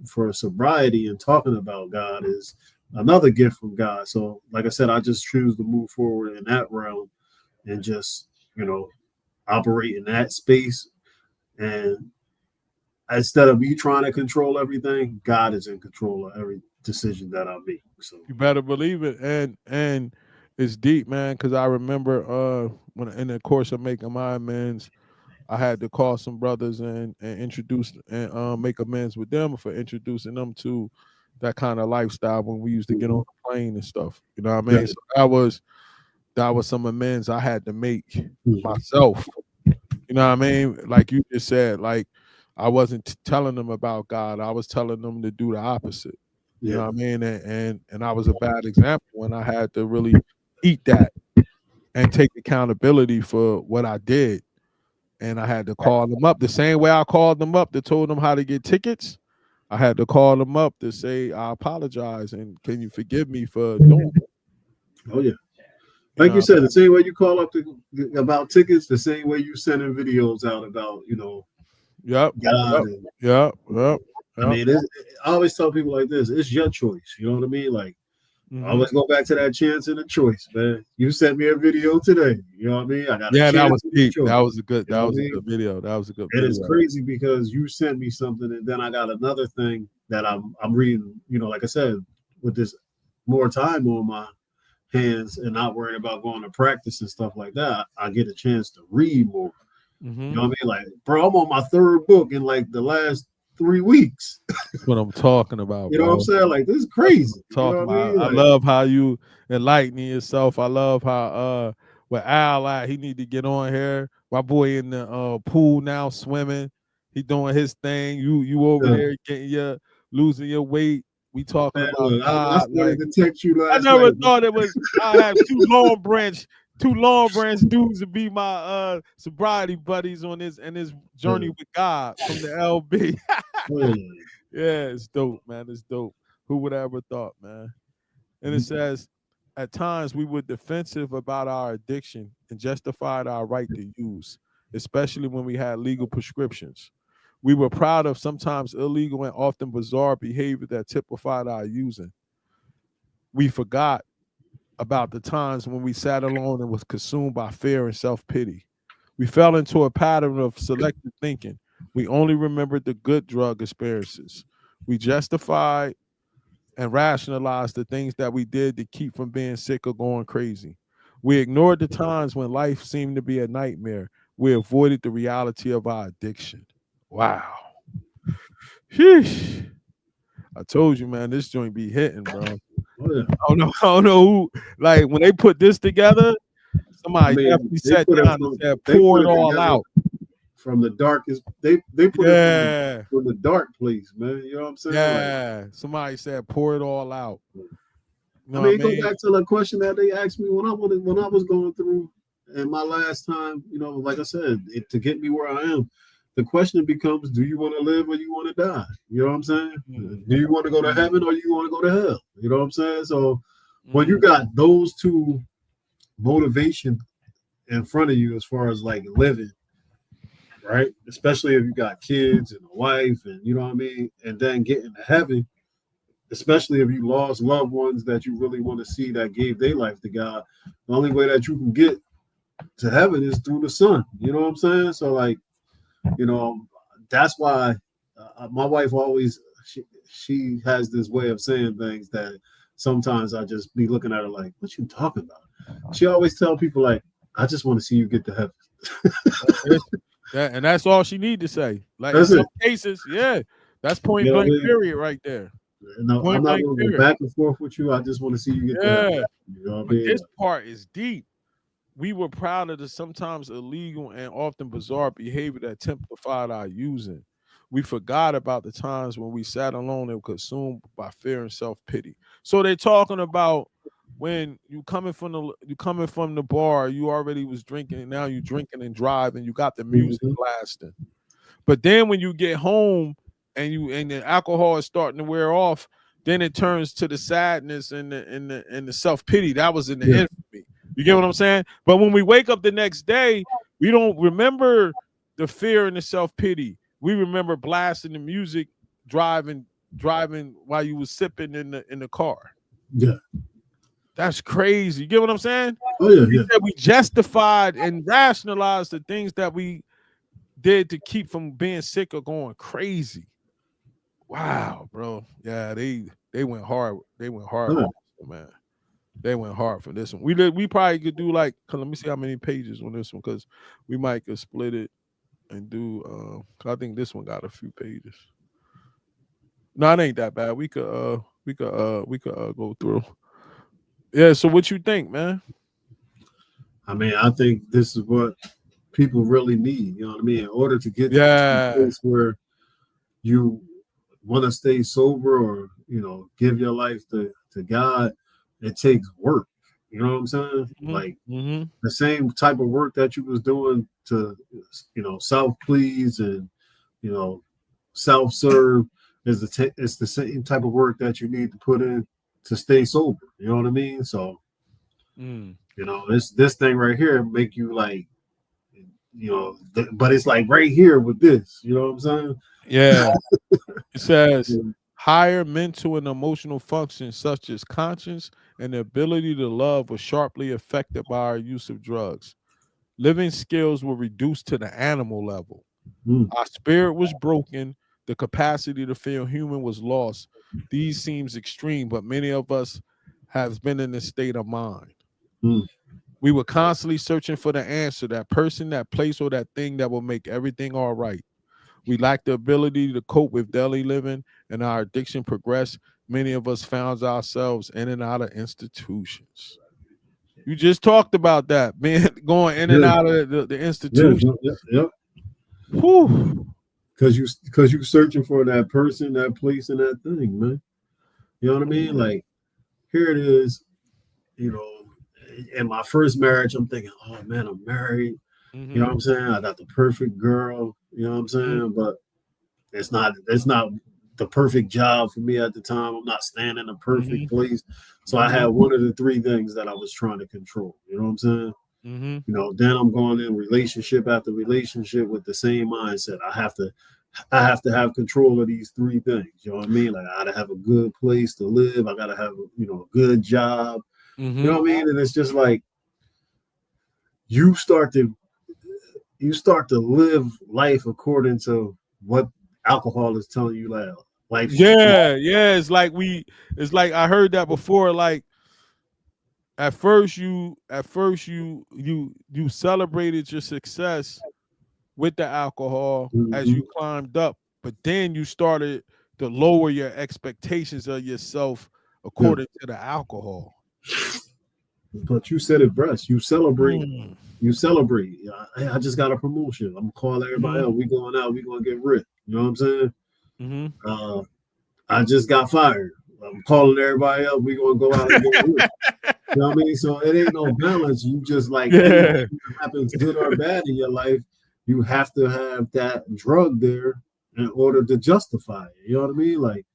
for sobriety and talking about God is another gift from God. So, like I said, I just choose to move forward in that realm and just, operate in that space. And instead of me trying to control everything, God is in control of every decision that I make. So you better believe it. And it's deep, man, because I remember when in the course of making my amends, I had to call some brothers and introduce and make amends with them for introducing them to that kind of lifestyle when we used to get on the plane and stuff. You know what I mean? So that was some amends I had to make myself. You know what I mean? Like you just said, like I wasn't telling them about God. I was telling them to do the opposite. You know what I mean? And I was a bad example when I had to really eat that and take accountability for what I did. And I had to call them up the same way I called them up to told them how to get tickets. I had to call them up to say, I apologize and can you forgive me for doing it? Oh, yeah. Like you said, the same way you call up about tickets, the same way you sending videos out about, God. Yep. I mean, I always tell people like this, it's your choice. You know what I mean? Like, I always go back to that chance and a choice, man. You sent me a video today. You know what I mean? I got a chance. That was deep. That was a good video. That was a good video. It is crazy because you sent me something and then I got another thing that I'm reading, like I said, with this more time on my hands and not worrying about going to practice and stuff like that, I get a chance to read more. You know what I mean? Like, bro, I'm on my third book in like the last 3 weeks. That's what I'm talking about. You know what I'm saying? Like, this is crazy. Talking about, I love how you enlightening yourself. I love how with Al at, he need to get on here. My boy in the pool now swimming. He doing his thing. You over there getting losing your weight. We talking about I started to text you last night. I never night. thought it was I have two long branch dudes to be my sobriety buddies on this journey with God from the LB. Yeah, it's dope, man. It's dope. Who would have ever thought, man? And it says, at times we were defensive about our addiction and justified our right to use, especially when we had legal prescriptions. We were proud of sometimes illegal and often bizarre behavior that typified our using. We forgot about the times when we sat alone and was consumed by fear and self-pity. We fell into a pattern of selective thinking. We only remembered the good drug experiences. We justified and rationalized the things that we did to keep from being sick or going crazy. We ignored the times when life seemed to be a nightmare. We avoided the reality of our addiction. Wow. Sheesh. I told you, man, this joint be hitting, bro. I don't know who, like, when they put this together, somebody definitely sat down and said, pour it all out. From the darkest, they put it from the dark place, man. You know what I'm saying? Yeah. Somebody said, pour it all out. You I know what I mean, go mean? back to the question that they asked me when I was going through and my last time. Like I said, to get me where I am, the question becomes: do you want to live or you want to die? You know what I'm saying? Mm, Do you want to go to heaven or you want to go to hell? You know what I'm saying? So when you mm, got those two motivation in front of you as far as like living, right? Especially if you got kids and a wife, and you know what I mean, and then getting to heaven, especially if you lost loved ones that you really want to see that gave their life to God. The only way that you can get to heaven is through the Son. You know what I'm saying? So like, you know, that's why my wife always she has this way of saying things that sometimes I just be looking at her like, "What you talking about?" She always tell people like, "I just want to see you get to heaven." and that's all she need to say. Like in That's some it. cases, yeah, that's point You know what I blank mean? period right there. No, I'm Point not blank going to go period. back and forth with you. I just want to see you get to heaven. Yeah, You know what I but mean? this part is deep. We were proud of the sometimes illegal and often bizarre behavior that typified our using. We forgot about the times when we sat alone and consumed by fear and self pity. So they're talking about when you coming from the bar, you already was drinking, and now you drinking and driving. You got the music Mhm. blasting. But then when you get home and the alcohol is starting to wear off, then it turns to the sadness and the self pity. That was in the Yeah, infamy. You get what I'm saying? But when we wake up the next day, we don't remember the fear and the self pity. We remember blasting the music, driving, driving while you was sipping in the car. yeah. That's crazy. You get what I'm saying? Oh yeah, He yeah. said we justified and rationalized the things that we did to keep from being sick or going crazy. Wow, bro. Yeah, they went hard. They went hard Oh, for this one, man. They went hard for this one. We probably could do like, let me see how many pages on this one, because we might could split it and do 'cause I think this one got a few pages. No, it ain't that bad. We could go through. Yeah, so what you think, man? I mean, I think this is what people really need. You know what I mean? In order to get to the Yeah. place where you want to stay sober or give your life to God, it takes work. You know what I'm saying? Hmm. Like Hmm. the same type of work that you was doing to self please and you know self serve it's the same type of work that you need to put in to stay sober. You know what I mean? So Mm. this thing right here make you like but it's like right here with this. You know what I'm saying? Yeah. It says Yeah. higher mental and emotional functions such as conscience and the ability to love were sharply affected by our use of drugs. Living skills were reduced to the animal level. Mm, Our spirit was broken. The capacity to feel human was lost. These seems extreme, but many of us have been in this state of mind. mm, We were constantly searching for the answer, that person, that place, or that thing that will make everything all right. We lacked the ability to cope with daily living, and our addiction progressed. Many of us found ourselves in and out of institutions. You just talked about that, man, going in and yeah, out of the yeah, institution. yeah, yeah. Whew. Because you searching for that person, that place, and that thing, man. You know what I mean? Mm. Like here it is. You know, in my first marriage, I'm thinking, oh man, I'm married. You know Mm-hmm. what I'm saying? I got the perfect girl. You know what I'm Mm-hmm. saying? But it's not the perfect job for me at the time. I'm not staying in the perfect Mm-hmm. place. So I Mm-hmm. had one of the three things that I was trying to control. You know what I'm saying? Mm-hmm. Then I'm going in relationship after relationship with the same mindset. I have to have control of these three things. You know what I mean? Like I gotta have a good place to live. I gotta have a good job. You Mm-hmm. know what I mean? And it's just like you start to you start to live life according to what alcohol is telling you that life should be. Yeah, yeah. It's like I heard that before. Like at first you celebrated your success with the alcohol as Mhm. you climbed up, but then you started to lower your expectations of yourself Yeah. according to the alcohol. But you said it best. You celebrate. Mm. You celebrate. Hey, I just got a promotion. I'm gonna call everybody Mm-hmm. else. We going out. We gonna get rich. You know what I'm saying? Mm-hmm. Uh, I just got fired. I'm calling everybody up. We're gonna go out and get lit. You know what I mean? So it ain't no balance. You just like anything Yeah. that happens, good or bad in your life, you have to have that drug there in order to justify it. You know what I mean? Like,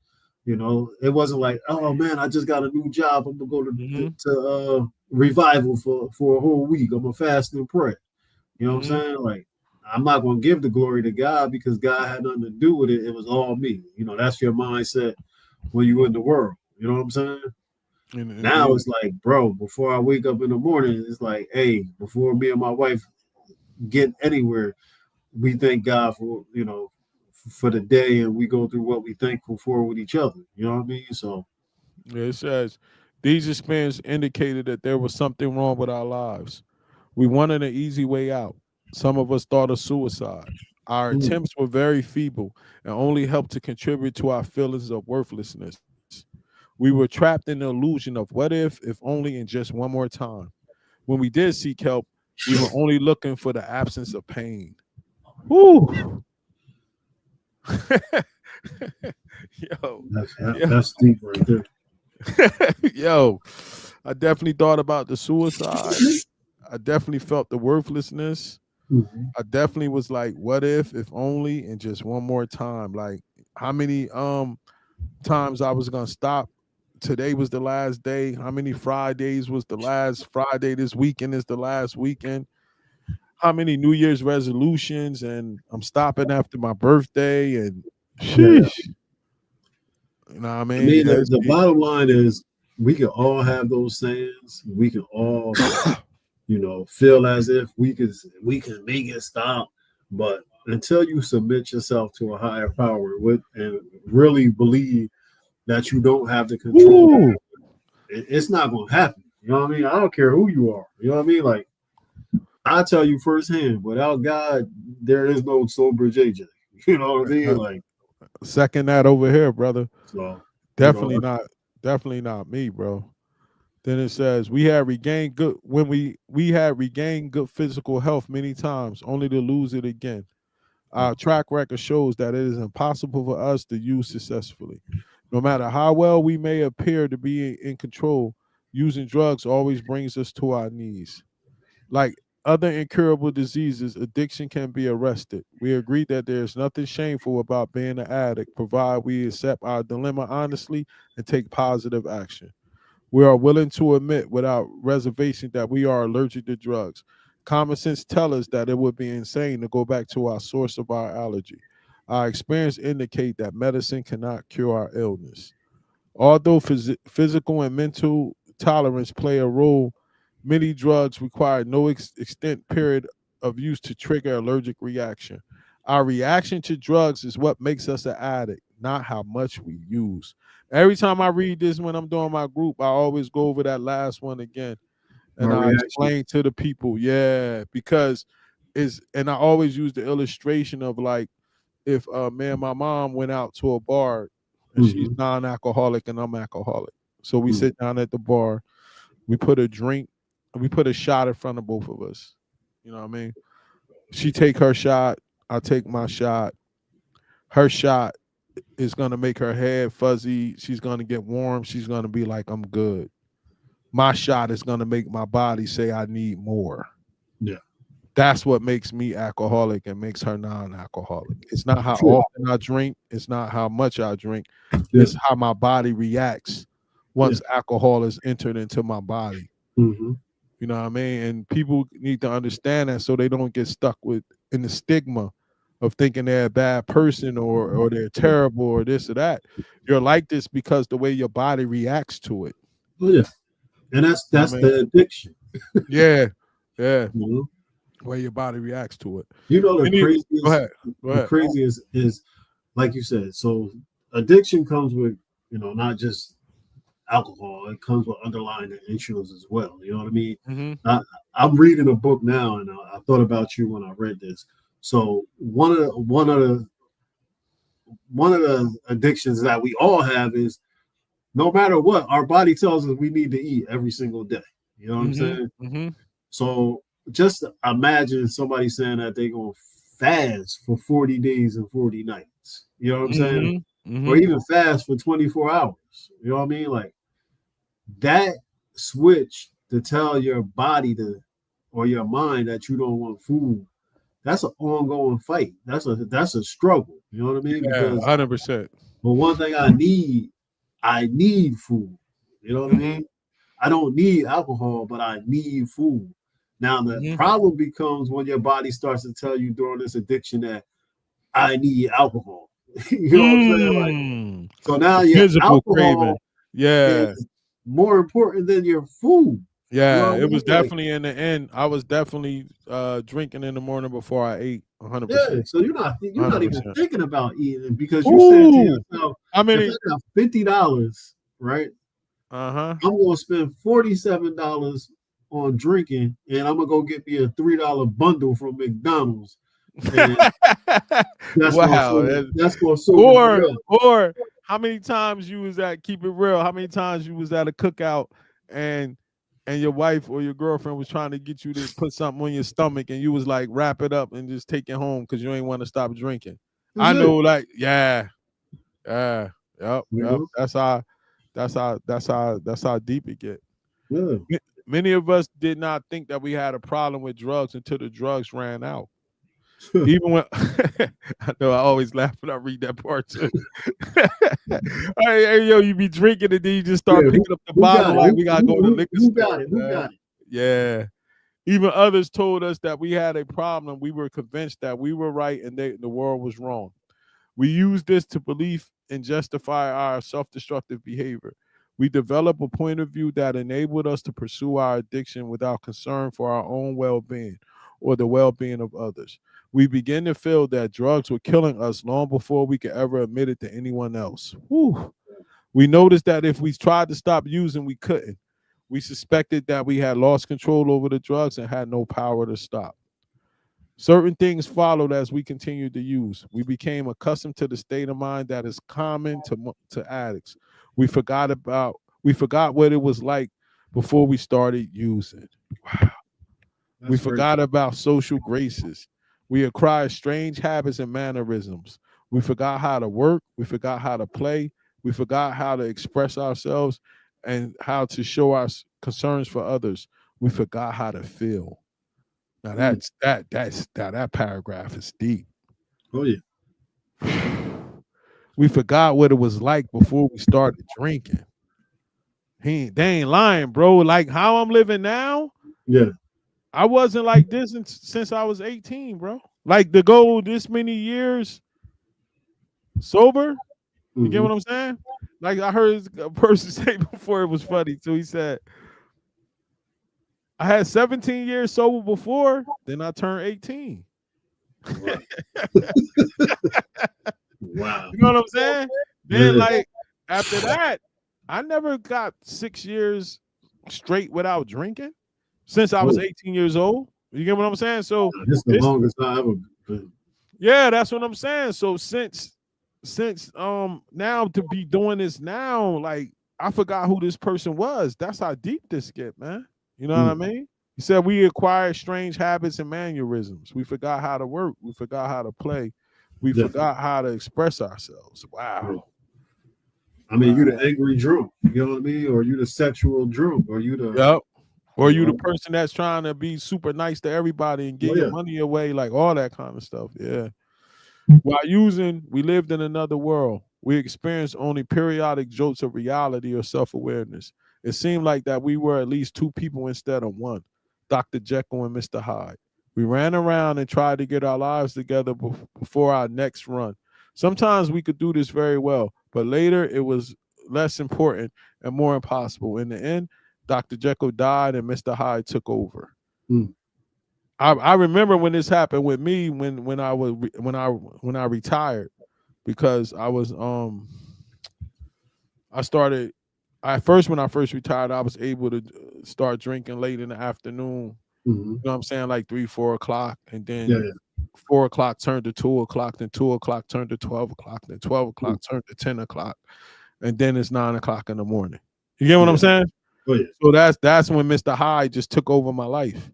it wasn't like, oh man, I just got a new job. I'm gonna go Mm-hmm. to revival for a whole week. I'm gonna fast and pray. You know what I'm Mm-hmm. saying? Like, I'm not gonna give the glory to God because God had nothing to do with it. It was all me. That's your mindset when you in the world. You know what I'm saying? Now Indeed. it's like, bro, before I wake up in the morning, it's like, hey, before me and my wife get anywhere, we thank God for the day, and we go through what we thankful for with each other. You know what I mean? So Yeah, it says these experiences indicated that there was something wrong with our lives. We wanted an easy way out. Some of us thought of suicide. Our mm, attempts were very feeble and only helped to contribute to our feelings of worthlessness. We were trapped in the illusion of what if only, and just one more time. When we did seek help, we were only looking for the absence of pain. Whew. yo, that's yo, that's deep right there. yo. I definitely thought about the suicide. I definitely felt the worthlessness. Mm-hmm. I definitely was like, what if only, and just one more time. Like how many times I was gonna stop. Today was the last day. How many Fridays was the last Friday? This weekend is the last weekend. How many New Year's resolutions, and I'm stopping after my birthday, and Yeah, yeah. sheesh. You know what I I mean? mean, Yeah, the, it's the deep. bottom line is we can all have those sayings. We can all, feel as if we can make it stop. But until you submit yourself to a higher power and really believe that you don't have the control, Woo! it's not going to happen. You know what I mean? I don't care who you are. You know what I mean? Like, I tell you firsthand, without God, there is no sober JJ. You know what I mean? Uh, Like, Second that over here, brother. so, you know, Definitely not. Definitely not me, bro. Then it says we had regained good when we had regained good physical health many times, only to lose it again. Our track record shows that it is impossible for us to use successfully. No matter how well we may appear to be in control, using drugs always brings us to our knees. Like other incurable diseases, addiction can be arrested. We agree that there's nothing shameful about being an addict, provided we accept our dilemma honestly and take positive action. We are willing to admit without reservation that we are allergic to drugs. Common sense tells us that it would be insane to go back to our source of our allergy. Our experience indicate that medicine cannot cure our illness. Although physical and mental tolerance play a role, many drugs require no extent period of use to trigger allergic reaction. Our reaction to drugs is what makes us an addict, not how much we use. Every time I read this when I'm doing my group, I always go over that last one again and our I reaction. explain to the people, yeah, because and I always use the illustration of like if me and my mom went out to a bar and she's Mm-hmm. non-alcoholic and I'm alcoholic. So we Mm-hmm. sit down at the bar, we put a drink, we put a shot in front of both of us. You know what I mean? She take her shot, I take my shot. Her shot is gonna make her head fuzzy. She's gonna get warm. She's gonna be like, I'm good. My shot is gonna make my body say I need more. Yeah. That's what makes me alcoholic and makes her non-alcoholic. It's not how True. often I drink, it's not how much I drink, Yeah. it's how my body reacts Yeah. once alcohol is entered into my body. Mm-hmm. You know what I mean? And people need to understand that so they don't get stuck with in the stigma of thinking they're a bad person or they're terrible or this or that. You're like this because the way your body reacts to it. Oh yeah. And that's You know that's what I mean? the addiction. Yeah, yeah. You know, The way your body reacts to it. the Any Go craziest ahead. Go the ahead. craziest is like you said. So addiction comes with not just alcohol. It comes with underlying issues as well. You know what I mean? Mm-hmm. I, I'm reading a book now, and I thought about you when I read this. So one of the addictions that we all have is no matter what, our body tells us we need to eat every single day. You know what I'm Mhm, saying? mhm, So just imagine somebody saying that they're going to fast for 40 days and 40 nights. You know what I'm saying? mhm, or Mm-hmm. even fast for 24 hours. You know what I mean? Like that switch to tell your body to or your mind that you don't want food, that's an ongoing fight. That's a struggle. You know what I mean? Yeah, Because 100%. but one thing I need food. You know what I Mm-hmm. mean? I don't need alcohol, but I need food. Now the Mm-hmm. problem becomes when your body starts to tell you during this addiction that I need alcohol. You know what I'm saying? Like Mm. so now The your physical craving. alcohol is Yeah. more important than your food. You know Yeah. what I It mean? was Like definitely in the end. I was definitely drinking in the morning before I ate. yeah, 100%. so you're not even 100%. thinking about eating because you said to Ooh. yourself, I if I mean, got $50, right, uh-huh. I'm gonna spend $47 on drinking, and I'm gonna go get me a $3 bundle from McDonald's, and that's gonna Wow. sober, that's gonna sober me Or up. or how many times you was at, keep it real, how many times you was at a cookout and your wife or your girlfriend was trying to get you to put something on your stomach and you was like wrap it up and just take it home because you ain't want to stop drinking. That's I it. know, like, yeah, yeah, yep, You yep. know? That's how deep it get. Yeah. Many of us did not think that we had a problem with drugs until the drugs ran out. Even when I know I always laugh when I read that part too. Hey, yo, you be drinking and then you just start Yeah. Who, picking up the who got bottle it? like we gotta go to the liquor Who got store, it? Who man. got it? Yeah. Even others told us that we had a problem. We were convinced that we were right and the world was wrong. We use this to believe and justify our self-destructive behavior. We develop a point of view that enabled us to pursue our addiction without concern for our own well-being or the well-being of others. We begin to feel that drugs were killing us long before we could ever admit it to anyone else. Whew. We noticed that if we tried to stop using, we couldn't. We suspected that we had lost control over the drugs and had no power to stop. Certain things followed as we continued to use. We became accustomed to the state of mind that is common to addicts. We forgot what it was like before we started using. Wow. We That's crazy. forgot about social graces. We acquired strange habits and mannerisms. We forgot how to work. We forgot how to play. We forgot how to express ourselves and how to show our concerns for others. We forgot how to feel. Now Mm. that paragraph is deep. Oh yeah. We forgot what it was like before we started drinking. They ain't lying, bro. Like how I'm living now, Yeah. I wasn't like this since I was 18, bro. Like to go this many years sober, you get Hmm. what I'm saying? Like I heard a person say before, it was funny. So he said, I had 17 years sober before, then I turned 18. Wow. Wow. You know what I'm saying? Then, Yeah. like, after that, I never got 6 years straight without drinking since I was Oh, 18 years old. You get what I'm saying? So this is the this, longest I ever been. yeah, that's what I'm saying. So since now to be doing this now, like I forgot who this person was. That's how deep this get, man. You know what I Mm. mean? He said we acquired strange habits and mannerisms. We forgot how to work. We forgot how to play. We Definitely. forgot how to express ourselves. Yeah. Wow. I mean, you Wow. the angry drunk. You know what I mean? Or you the sexual drunk. Or you the Yep. Or you you the know. person that's trying to be super nice to everybody and Oh give your yeah. money away, like all that kind of stuff. Yeah. While using, we lived in another world. We experienced only periodic jolts of reality or self-awareness. It seemed like that we were at least two people instead of one, Dr. Jekyll and Mr. Hyde. We ran around and tried to get our lives together before our next run. Sometimes we could do this very well, but later it was less important and more impossible. In the end, Dr. Jekyll died and Mr. Hyde took over. Mm. I remember when this happened with me when I retired because I started when I first retired I was able to start drinking late in the afternoon. Hmm. You know what I'm saying, like 3-4 o'clock, and Yeah. then Yeah. 4 o'clock turned to 2 o'clock, then 2 o'clock turned to 12 o'clock, then 12 o'clock Mm. turned to 10 o'clock, and then it's 9 o'clock in the morning. You get what I'm Yeah. saying? Oh yeah. So that's when Mr. Hyde just took over my life.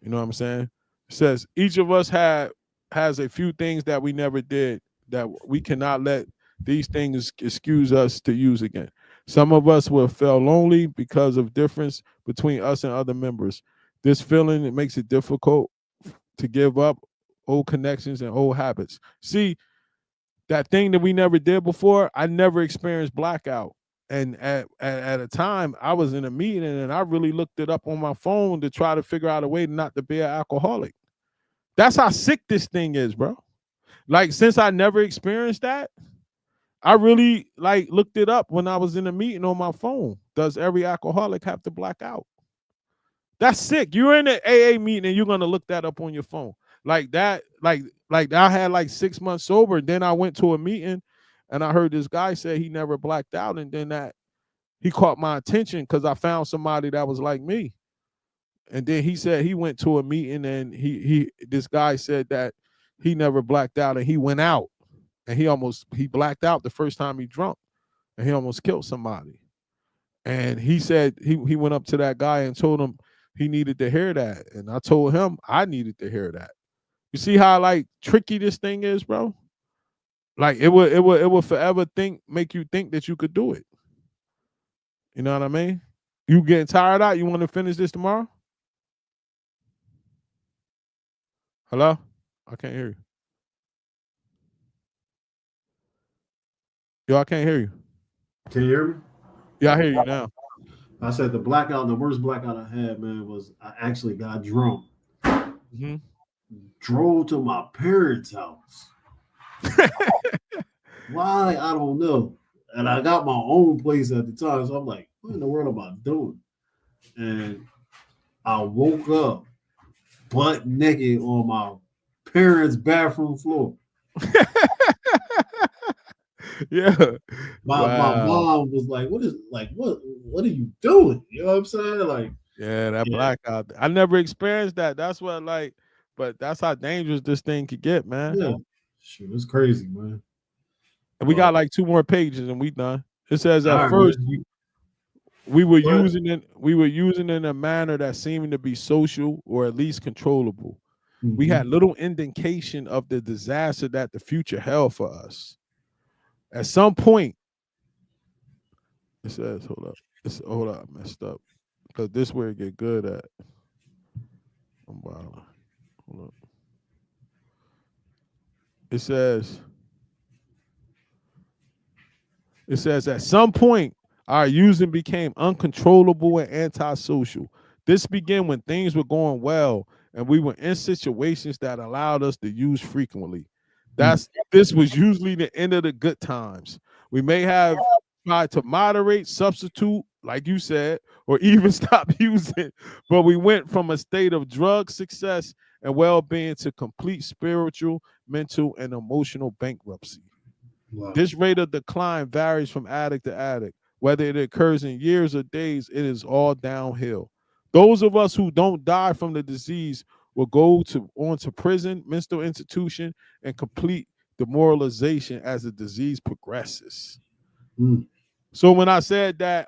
You know what I'm saying? It says each of us has a few things that we never did that we cannot let These things excuse us to use again. Some of us will feel lonely because of difference between us and other members. This feeling it makes it difficult to give up old connections and old habits. See, that thing that we never did before, I never experienced blackout. And at a time, I was in a meeting and I really looked it up on my phone to try to figure out a way not to be an alcoholic. That's how sick this thing is, bro. Like, since I never experienced that, I really like looked it up when I was in a meeting on my phone. Does every alcoholic have to black out? That's sick. You're in an AA meeting and you're gonna look that up on your phone. Like that, like I had like 6 months sober. Then I went to a meeting and I heard this guy say he never blacked out. And then that he caught my attention because I found somebody that was like me. And then he said he went to a meeting and he this guy said that he never blacked out and he went out and he blacked out the first time he drunk and he almost killed somebody. And he said he went up to that guy and told him he needed to hear that. And I told him I needed to hear that. You see how like tricky this thing is, bro? Like it will forever make you think that you could do it. You know what I mean? You getting tired out? You want to finish this tomorrow? Hello? I can't hear you. Yo, I can't hear you. Can you hear me? Yeah, I hear you now. I said the blackout, the worst blackout I had, man, was I actually got drunk. Mm-hmm. Drove to my parents' house. Why? I don't know. And I got my own place at the time. So I'm like, what in the world am I doing? And I woke up butt naked on my parents' bathroom floor. Yeah. My mom was like, what are you doing? You know what I'm saying? Like, yeah, that blackout. I never experienced that. That's what but that's how dangerous this thing could get, man. yeah. Shoot, it's crazy, man. And we got like 2 more pages and we done. It says All at right, first man. we were using it in a manner that seemed to be social or at least controllable. Mm-hmm. We had little indication of the disaster that the future held for us. At some point, it says, hold up, I messed up. Because this where it get good at. Hold up. It says at some point, our using became uncontrollable and antisocial. This began when things were going well and we were in situations that allowed us to use frequently. This was usually the end of the good times. We may have tried to moderate, substitute, like you said, or even stop using, but we went from a state of drug success and well-being to complete spiritual, mental, and emotional bankruptcy. Wow. This rate of decline varies from addict to addict. Whether it occurs in years or days, it is all downhill. Those of us who don't die from the disease will go on to prison, mental institution, and complete demoralization as the disease progresses. So when I said that,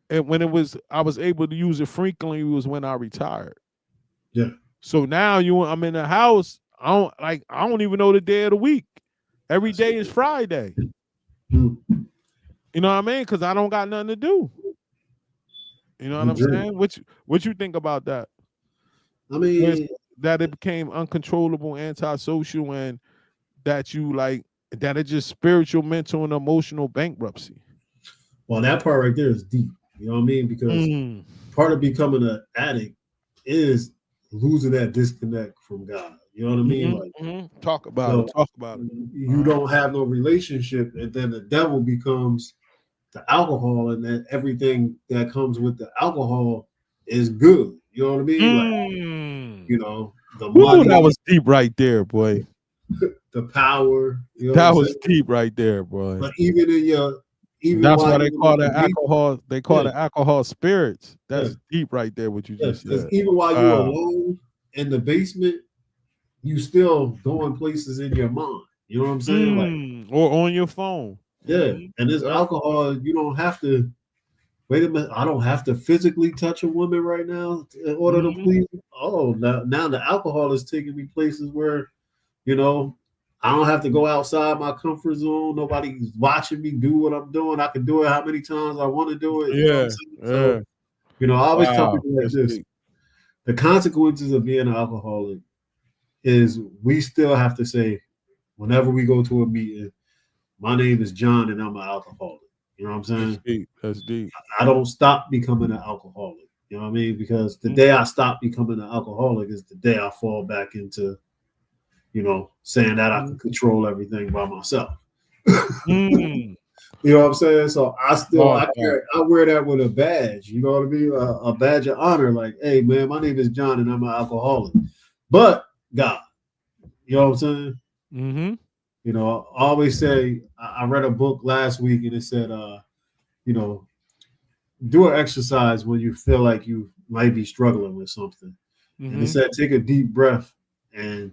when I was able to use it frequently was when I retired. Yeah. So now I'm in the house. I don't even know the day of the week. Every day is Friday. You know what I mean? Because I don't got nothing to do. You know what I'm saying? What you think about that? I mean, that it became uncontrollable, antisocial, and that that it just spiritual, mental, and emotional bankruptcy. Well, that part right there is deep. You know what I mean? Because part of becoming an addict is losing that disconnect from God. You know what I mean? Talk about it. You don't have no relationship, and then the devil becomes the alcohol, and then everything that comes with the alcohol is good. You know what I mean? Like, the money. That was deep right there, boy. The power. That was deep right there, boy. But even in that's why they call that alcohol. They call it alcohol spirits. That's deep right there. What you just said. Because even while you're alone in the basement, you still going places in your mind. You know what I'm saying? Or on your phone. Yeah. And this alcohol, you don't have to. Wait a minute, I don't have to physically touch a woman right now in order to please. Oh, now the alcohol is taking me places where, I don't have to go outside my comfort zone. Nobody's watching me do what I'm doing. I can do it how many times I want to do it. You know what I'm Yeah, saying? yeah. So, I always tell Wow, people like that's this: deep. the consequences of being an alcoholic is we still have to say, whenever we go to a meeting, my name is John and I'm an alcoholic. You know what I'm That's saying? deep. That's deep. I don't stop becoming an alcoholic. You know what I mean? Because the Mm, day I stop becoming an alcoholic is the day I fall back into, saying that I can mm, control everything by myself. mm. You know what I'm saying? So I still Love I that. carry I wear that with a badge. You know what I mean? A badge of honor. Like, hey man, my name is John and I'm an alcoholic. But God, you know what I'm saying? Mm-hmm. I always say I read a book last week and it said, you know, do an exercise when you feel like you might be struggling with something. And it Mm-hmm. said take a deep breath and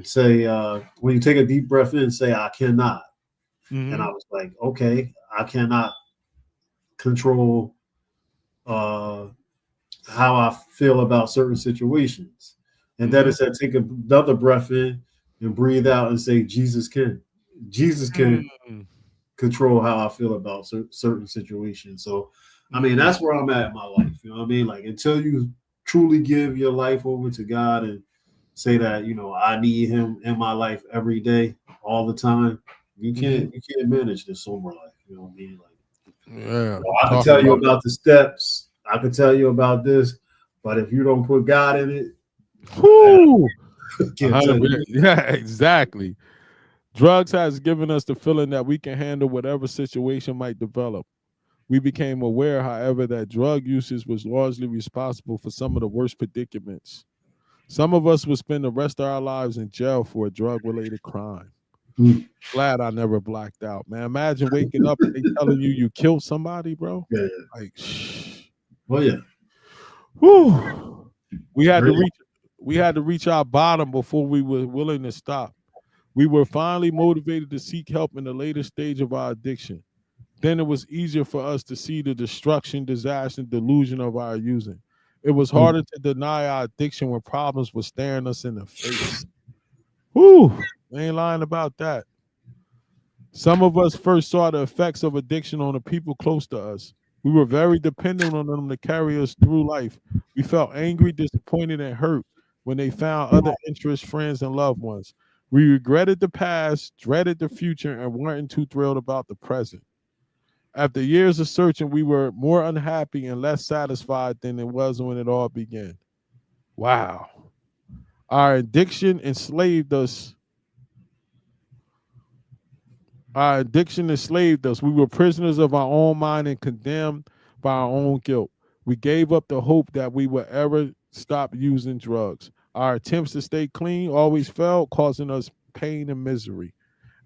say, when you take a deep breath in, say I cannot. And I Mm-hmm. was like, okay, I cannot control uh how I feel about certain situations. And then Mm-hmm. it said take another breath in and breathe out and say Jesus can. Jesus can Mm, control how I feel about certain situations. So, I mean, mm, that's where I'm at in my life. You know what I mean? Like until you truly give your life over to God and say that I need Him in my life every day, all the time. You mm-hmm. can't manage this sober life. You know what I mean? Like Yeah. I could Talk tell you about about the steps. I could tell you about this, but if you don't put God in it, whoo. I can't tell 100. you. Yeah, exactly. Drugs has given us the feeling that we can handle whatever situation might develop. We became aware, however, that drug usage was largely responsible for some of the worst predicaments. Some of us would spend the rest of our lives in jail for a drug related crime. Mm. Glad I never blacked out, man. Imagine waking up and they telling you you killed somebody, bro. Yeah. Like, shh. Well, yeah. Whew. We It's had to crazy. reach we had to reach our bottom before we were willing to stop. We were finally motivated to seek help in the later stage of our addiction. Then it was easier for us to see the destruction, disaster, and delusion of our using. It was Mm. harder to deny our addiction when problems were staring us in the face. Whew, I ain't lying about that. Some of us first saw the effects of addiction on the people close to us. We were very dependent on them to carry us through life. We felt angry, disappointed, and hurt when they found other interests, friends, and loved ones. We regretted the past, dreaded the future, and weren't too thrilled about the present. After years of searching, we were more unhappy and less satisfied than it was when it all began. Wow. Our addiction enslaved us. Our addiction enslaved us. We were prisoners of our own mind and condemned by our own guilt. We gave up the hope that we would ever stop using drugs. Our attempts to stay clean always failed, causing us pain and misery.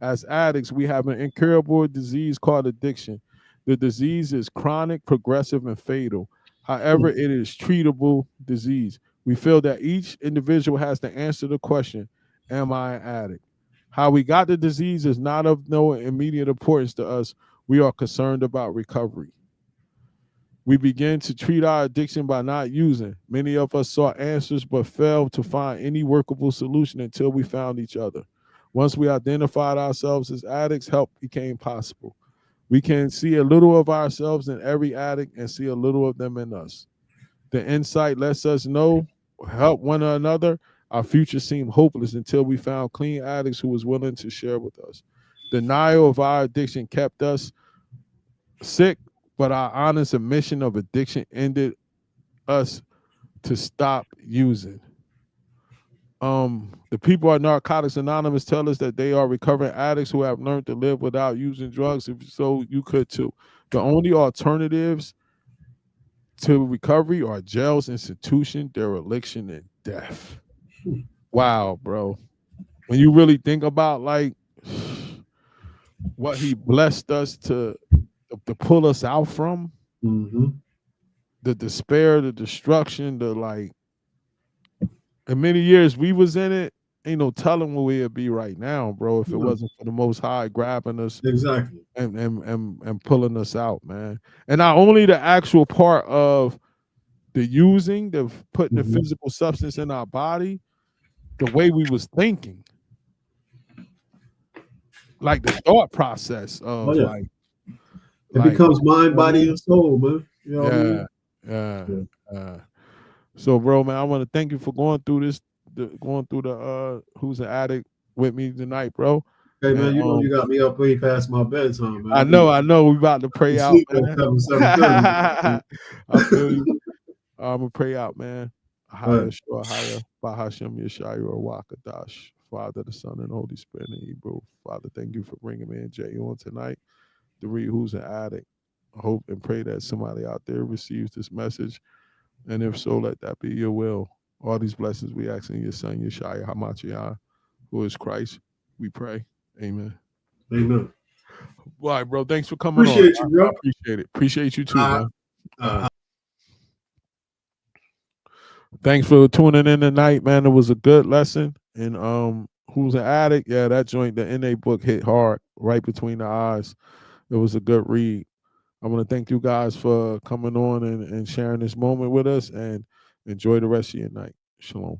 As addicts, we have an incurable disease called addiction. The disease is chronic, progressive, and fatal. However, it is treatable disease. We feel that each individual has to answer the question, am I an addict? How we got the disease is not of no immediate importance to us. We are concerned about recovery. We begin to treat our addiction by not using. Many of us sought answers but failed to find any workable solution until we found each other. Once we identified ourselves as addicts, help became possible. We can see a little of ourselves in every addict and see a little of them in us. The insight lets us know, help one another. Our future seemed hopeless until we found clean addicts who was willing to share with us. Denial of our addiction kept us sick, but our honest admission of addiction ended us to stop using. The people at Narcotics Anonymous tell us that they are recovering addicts who have learned to live without using drugs. If so, you could too. The only alternatives to recovery are jails, institution, dereliction, and death. Wow, bro. When you really think about like what he blessed us to pull us out from, Mm-hmm. the despair, the destruction, the like in many years we was in it, ain't no telling where we'd be right now, bro, if it Yeah, wasn't for the most high grabbing us exactly. and pulling us out, man. And not only the actual part of the using, the putting the Mm-hmm. physical substance in our body, the way we was thinking. like the thought process Oh of yeah, it like becomes mind, you know what I body, mean? and soul, man. You know what I Yeah, mean? yeah. Yeah. So, bro, man, I want to thank you for going through this, going through the Who's an Addict with me tonight, bro. Hey And man, you know you got me up way past my bedtime, man. I know, we about to Be pray out, sleep at man. 7:30. I feel you. I'm gonna pray out, man. Right. Haya Shua Haya Bahashem Yeshayu Wakadash. Father, the Son, and the Holy Spirit in Hebrew. Father, thank you for bringing me and Jay on tonight to read Who's an Addict. I hope and pray that somebody out there receives this message. And if so, let that be your will. All these blessings we ask in your son, Yeshua Hamashiach, who is Christ. We pray. Amen. Amen. All right, bro. Thanks for coming on. Appreciate you, I bro. appreciate it. Appreciate you too, Uh, man. uh, Thanks for tuning in tonight, man. It was a good lesson. And Who's an Addict? Yeah, that joint, the NA book hit hard right between the eyes. It was a good read. I want to thank you guys for coming on and sharing this moment with us, and enjoy the rest of your night. Shalom.